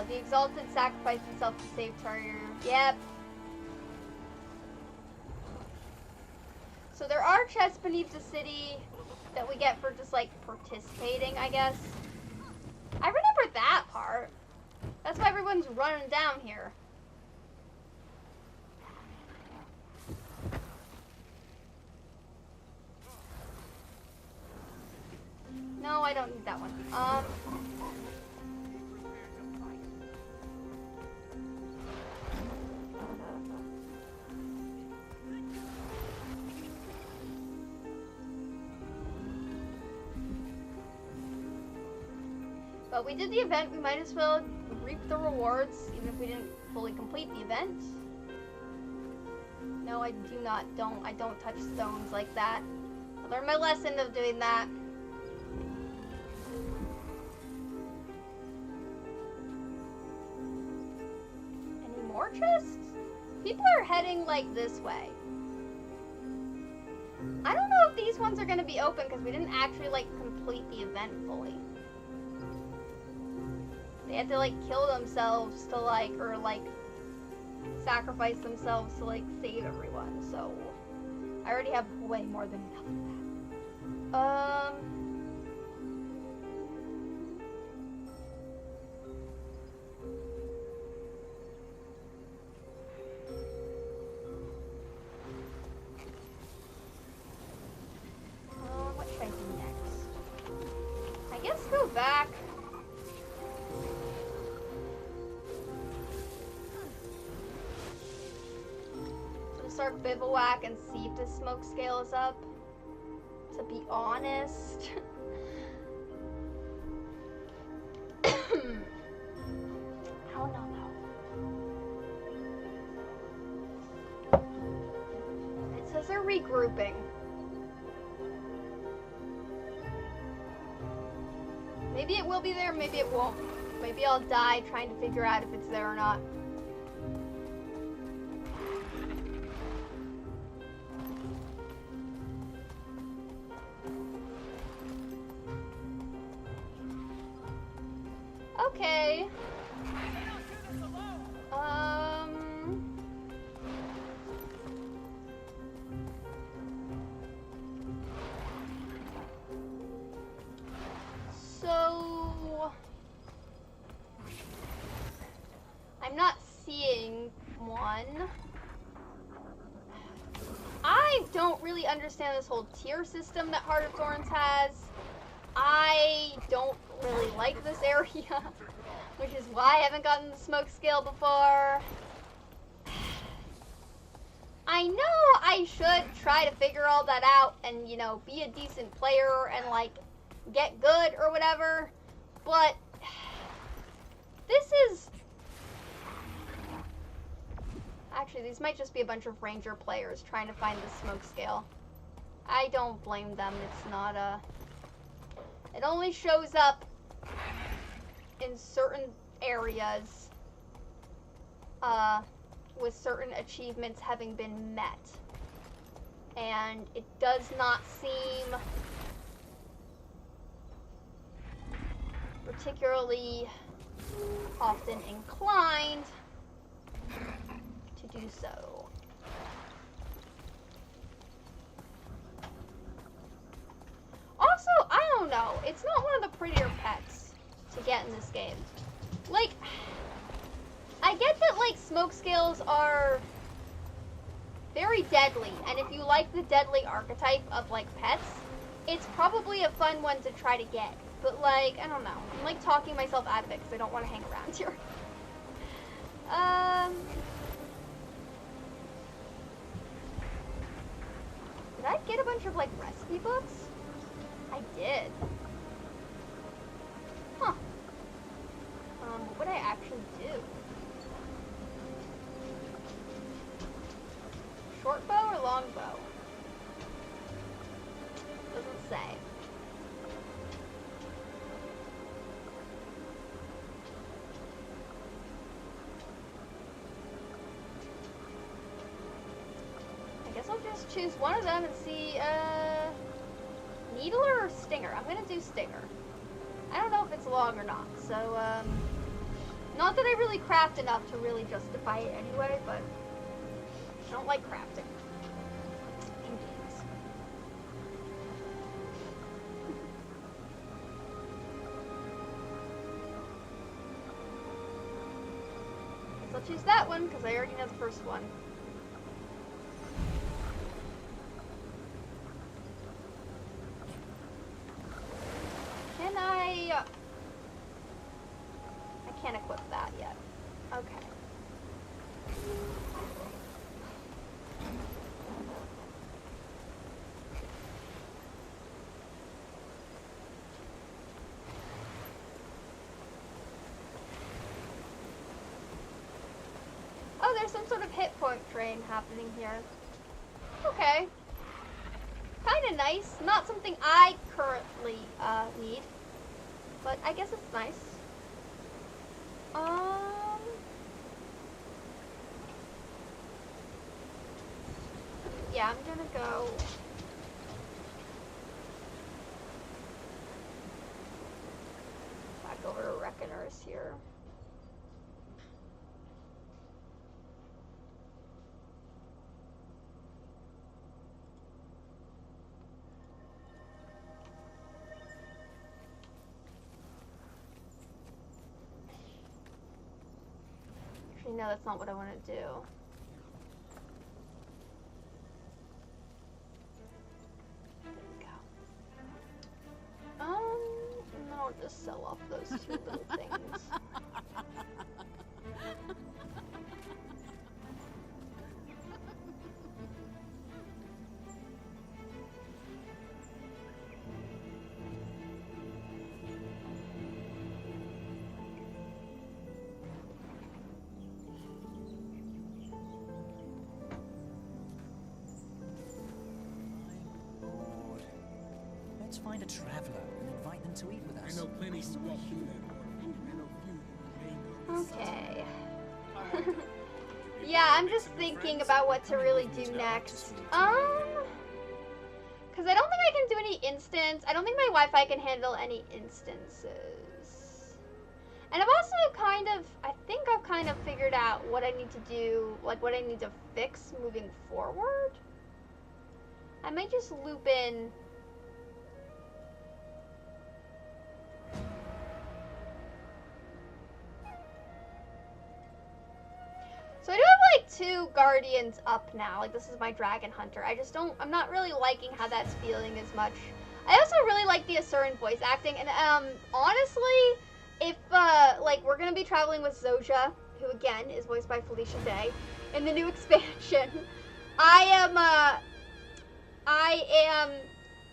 The Exalted sacrificed himself to save Tarrier. Yep. So there are chests beneath the city that we get for just like participating, I guess. I remember that part. That's why everyone's running down here. No, I don't need that one. But we did the event, we might as well reap the rewards, even if we didn't fully complete the event. No, I don't touch stones like that. I learned my lesson of doing that. Any more chests? People are heading like this way. I don't know if these ones are gonna be open because we didn't actually like complete the event fully. They had to like kill themselves to like, or like sacrifice themselves to like save everyone, so I already have way more than enough of that. What should I do next? I guess go dark bivouac and see if the smoke scale is up. To be honest. I don't know though. It says they're regrouping. Maybe it will be there, maybe it won't. Maybe I'll die trying to figure out if it's there or not. Okay. So I'm not seeing one. I don't really understand this whole tier system that Heart of Thorns has. I don't really like this area, which is why I haven't gotten the smoke scale before. I know I should try to figure all that out and, you know, be a decent player and, like, get good or whatever, but this is... Actually, these might just be a bunch of ranger players trying to find the smoke scale. I don't blame them. It's not a... It only shows up in certain areas with certain achievements having been met. And it does not seem particularly often inclined to do so. Also, I don't know, it's not one of the prettier pets to get in this game. Like, I get that, like, smoke scales are very deadly, and if you like the deadly archetype of, like, pets, it's probably a fun one to try to get. But, like, I don't know. I'm, like, talking myself out of it because I don't want to hang around here. Did I get a bunch of, like, recipe books? I did. Huh. What would I actually do? Short bow or long bow? Doesn't say. I guess I'll just choose one of them and see, needler or stinger? I'm gonna do stinger. I don't know if it's long or not, so, not that I really craft enough to really justify it anyway, but I don't like crafting. Indeed. Guess I'll choose that one, because I already know the first one. Can I can't equip that yet. Okay. Oh, there's some sort of hit point train happening here. Okay. Kinda nice. Not something I currently need. But I guess it's nice. Yeah, I'm gonna go back over to Reckoners here. Actually, no, that's not what I want to do. I'll just sell off those two little things. find a traveler and invite them to eat with us. I know plenty who walk through that door. I know few who remain. Okay. Yeah, I'm just thinking about what to really do next. Because I don't think I can do any instance. I don't think my Wi-Fi can handle any instances. And I've also I think I've kind of figured out what I need to do, like what I need to fix moving forward. I might just loop in. So I do have like 2 guardians up now. Like this is my dragon hunter. I'm not really liking how that's feeling as much. I also really like the Asuran voice acting, and honestly, if like we're gonna be traveling with Zoja, who again is voiced by Felicia Day, in the new expansion, I am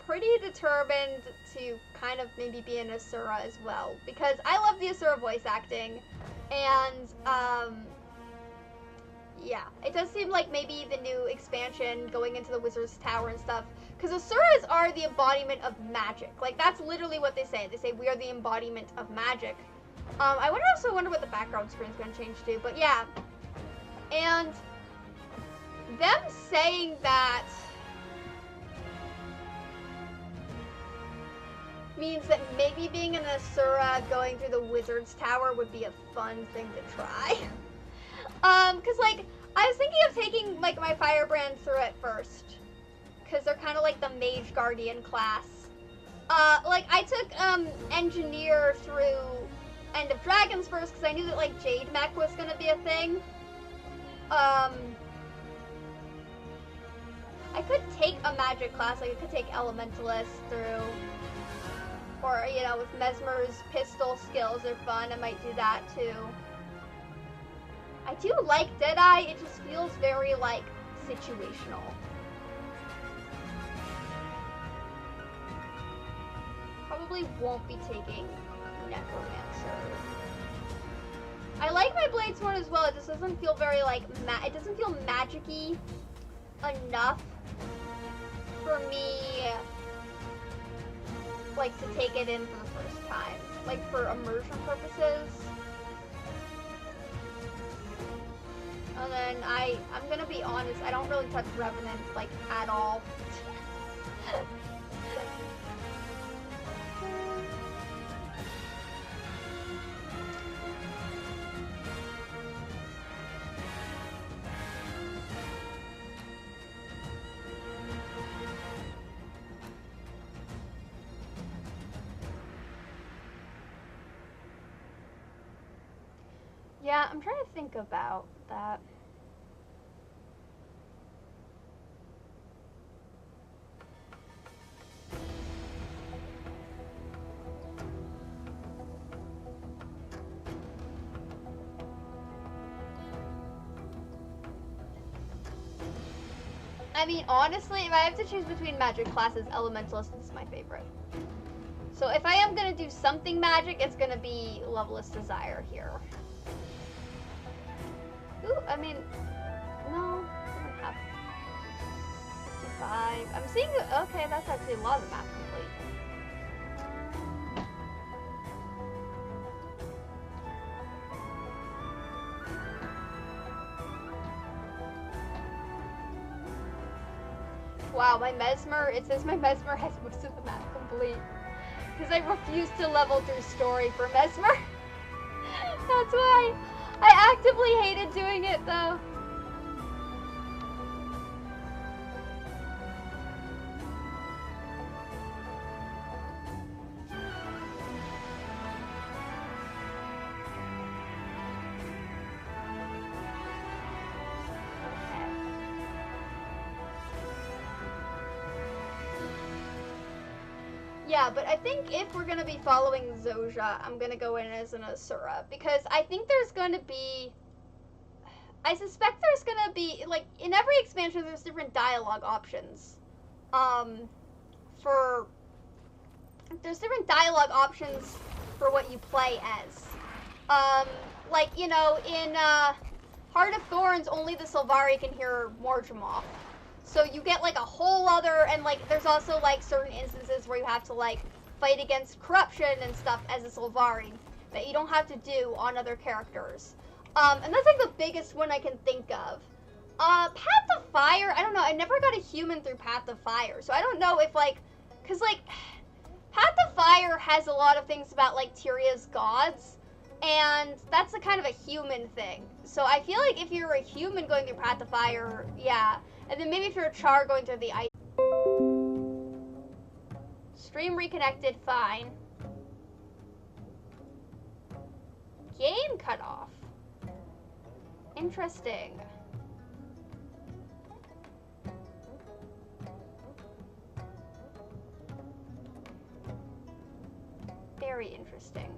pretty determined to kind of maybe be an Asura as well, because I love the Asura voice acting, and yeah, it does seem like maybe the new expansion going into the Wizard's Tower and stuff, because Asuras are the embodiment of magic. Like, that's literally what they say. They say, we are the embodiment of magic. I also wonder what the background screen is going to change to, but yeah. And them saying that means that maybe being an Asura going through the Wizard's Tower would be a fun thing to try. Because, like, I was thinking of taking, like, my Firebrand through it first. Because they're kind of like the Mage Guardian class. Like, I took, Engineer through End of Dragons first, because I knew that, like, Jade Mech was going to be a thing. I could take a magic class, like, I could take Elementalist through. Or, you know, with Mesmer's pistol skills are fun, I might do that, too. I do like Deadeye, it just feels very, like, situational. Probably won't be taking Necromancer. I like my Blade Sword as well, it just doesn't feel very, like, it doesn't feel magic-y enough for me, like, to take it in for the first time. Like, for immersion purposes. And then I'm gonna be honest, I don't really touch Revenant, like, at all. Yeah, I'm trying to think about that. I mean, honestly, if I have to choose between magic classes, Elementalist is my favorite. So if I am going to do something magic, it's going to be Loveless Desire here. Ooh, I mean, no, I don't have 55. I'm seeing, okay, that's actually a lot of the map complete. Wow, my Mesmer, it says my Mesmer has most of the map complete. Because I refuse to level through story for Mesmer. That's why. I actively hated doing it though. Yeah, but I think if we're going to be following Zoja, I'm going to go in as an Asura. Because I think there's going to be... I suspect there's going to be... Like, in every expansion, there's different dialogue options. There's different dialogue options for what you play as. Like, you know, in Heart of Thorns, only the Sylvari can hear Morjamoth. So you get like a whole other, and like there's also like certain instances where you have to like fight against corruption and stuff as a Sylvari that you don't have to do on other characters. And that's like the biggest one I can think of. Path of Fire, I don't know, I never got a human through Path of Fire, so I don't know if like, cause like, Path of Fire has a lot of things about like Tyria's gods, and that's a kind of a human thing. So I feel like if you're a human going through Path of Fire, yeah. And then maybe if you're a Char going through the ice. Stream reconnected, fine. Game cut off. Interesting. Very interesting.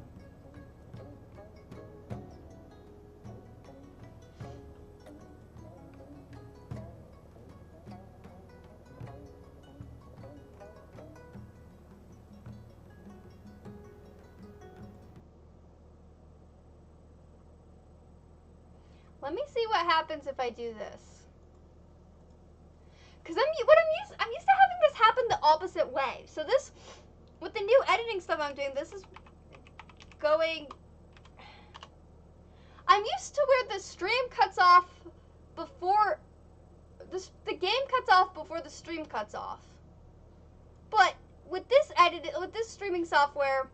Let me see what happens if I do this. Cause I'm used to having this happen the opposite way. So this, with the new editing stuff I'm doing, this is going. I'm used to where the stream cuts off before the game cuts off before the stream cuts off. But with this streaming software,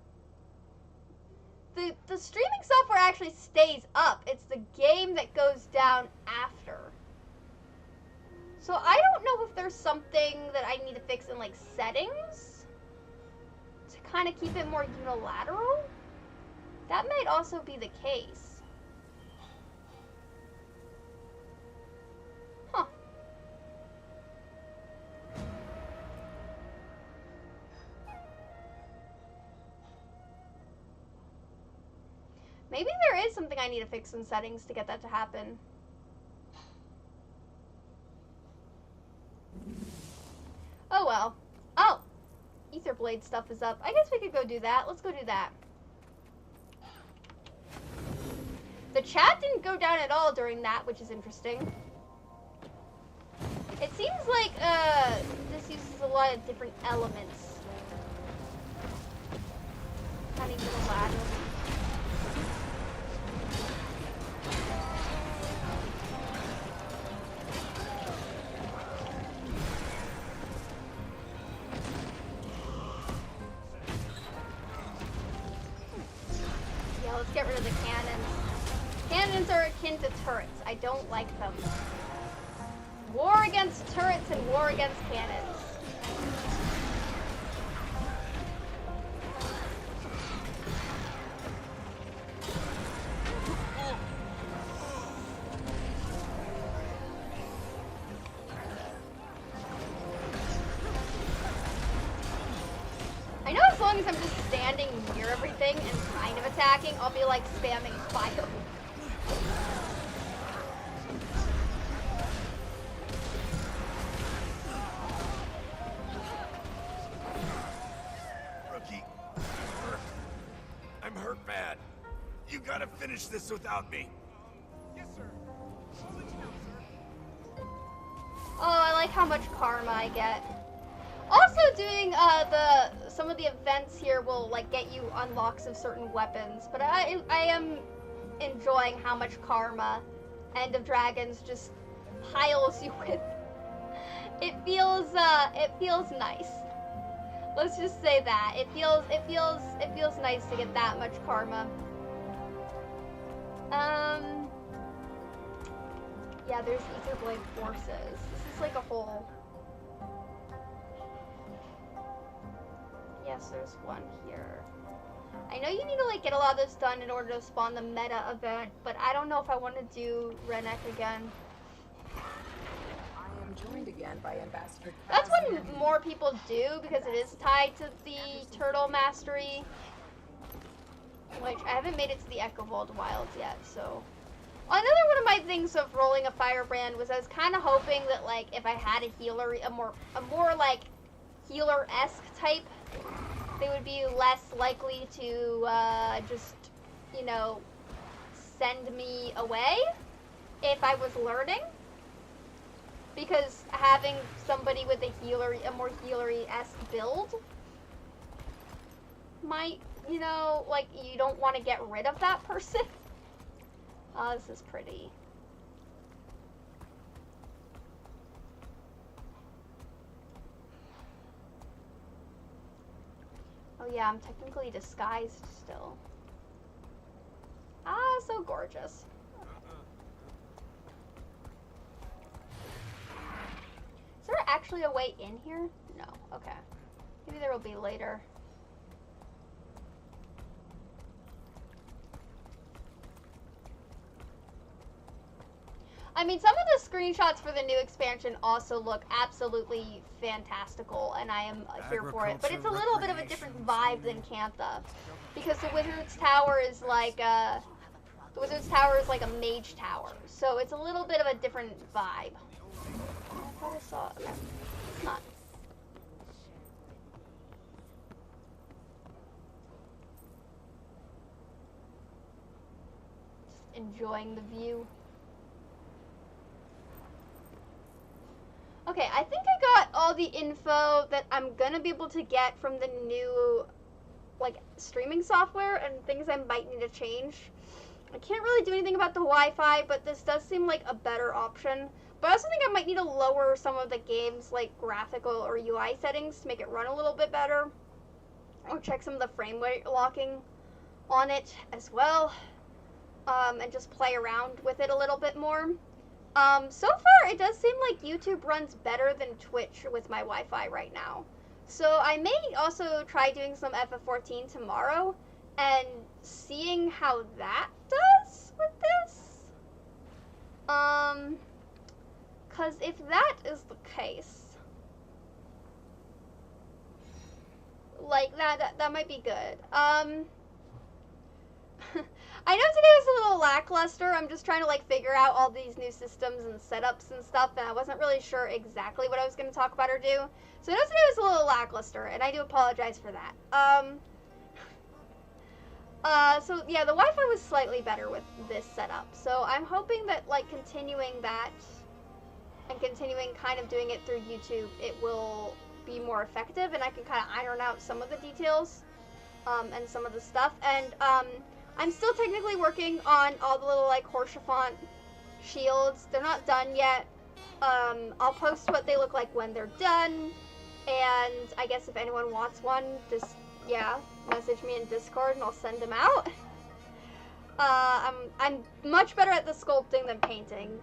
the streaming software actually stays up. It's the game that goes down after. So I don't know if there's something that I need to fix in like settings to kind of keep it more unilateral. That might also be the case. Huh. Maybe there is something I need to fix in settings to get that to happen. Oh well. Oh! Etherblade stuff is up. I guess we could go do that. Let's go do that. The chat didn't go down at all during that, which is interesting. It seems like this uses a lot of different elements. Kind of unilateral. Let's get rid of the cannons. Cannons are akin to turrets. I don't like them. War against turrets and war against cannons. I know as long as I'm just standing near everything and kind of attacking, I'll be like spamming fire. Rookie. I'm hurt bad. You gotta finish this without me. Yes, sir. I'll let you know, sir. Oh, I like how much karma I get. Also doing some of the events here will like get you unlocks of certain weapons, but I am enjoying how much karma End of Dragons just piles you with. It feels nice. Let's just say that. It feels nice to get that much karma. Yeah, there's Etherblade forces. This is like a whole. Yes, there's one here. I know you need to like get a lot of this done in order to spawn the meta event, but I don't know if I want to do Rennek again. I am joined again by Ambassador. That's what more people do because it is tied to the turtle mastery. Which I haven't made it to the Echo Vault Wilds yet, so. Another one of my things of rolling a firebrand was I was kind of hoping that like if I had a healer, a more like healer-esque type, they would be less likely to just, you know, send me away if I was learning. because having somebody with a more healery-esque build might, you know, like, you don't want to get rid of that person. Oh, this is pretty. Oh yeah, I'm technically disguised still. Ah, so gorgeous. Is there actually a way in here? No. Okay. Maybe there will be later. I mean, some of the screenshots for the new expansion also look absolutely fantastical, and I am here for it. But it's a little bit of a different vibe than Cantha, because the Wizard's Tower is like a a mage tower, so it's a little bit of a different vibe. I thought I saw it. Okay. It's not. Just enjoying the view. Okay, I think I got all the info that I'm gonna be able to get from the new, like, streaming software and things I might need to change. I can't really do anything about the Wi-Fi, but this does seem like a better option. But I also think I might need to lower some of the game's, like, graphical or UI settings to make it run a little bit better. Or check some of the frame rate locking on it as well. And just play around with it a little bit more. So far, it does seem like YouTube runs better than Twitch with my Wi-Fi right now. So I may also try doing some FF14 tomorrow and seeing how that does with this. 'Cause if that is the case, like, that might be good. I know today was a little lackluster. I'm just trying to, like, figure out all these new systems and setups and stuff, and I wasn't really sure exactly what I was going to talk about or do. So I know today was a little lackluster, and I do apologize for that. So yeah, the Wi-Fi was slightly better with this setup. So I'm hoping that, like, continuing that and continuing kind of doing it through YouTube, it will be more effective, and I can kind of iron out some of the details, and some of the stuff. And, I'm still technically working on all the little, like, Horsefant shields. They're not done yet. I'll post what they look like when they're done. And I guess if anyone wants one, just, yeah, message me in Discord and I'll send them out. I'm much better at the sculpting than painting.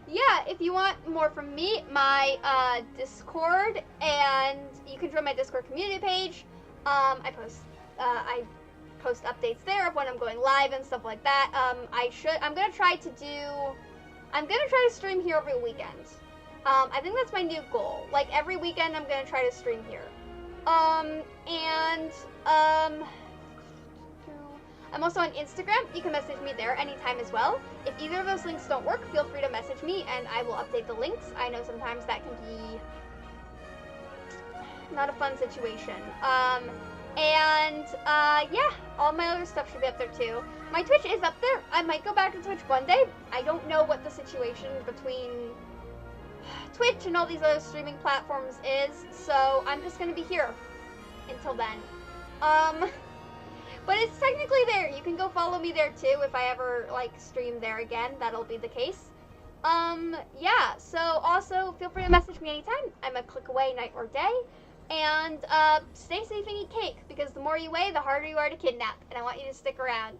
Yeah, if you want more from me, my, Discord, and you can join my Discord community page. I post updates there of when I'm going live and stuff like that. I'm gonna try to stream here every weekend. I think that's my new goal. Like, every weekend I'm gonna try to stream here. I'm also on Instagram. You can message me there anytime as well. If either of those links don't work, feel free to message me and I will update the links. I know sometimes that can be not a fun situation. Yeah, all my other stuff should be up there too. My Twitch is up there. I might go back to Twitch one day. I don't know what the situation between Twitch and all these other streaming platforms is, so I'm just gonna be here until then. But it's technically there. You can go follow me there too if I ever, like, stream there again. That'll be the case. Yeah, so also feel free to message me anytime. I'm a click away night or day. And, stay safe and eat cake, because the more you weigh, the harder you are to kidnap, and I want you to stick around.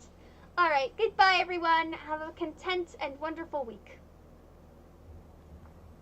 Alright, goodbye everyone. Have a content and wonderful week.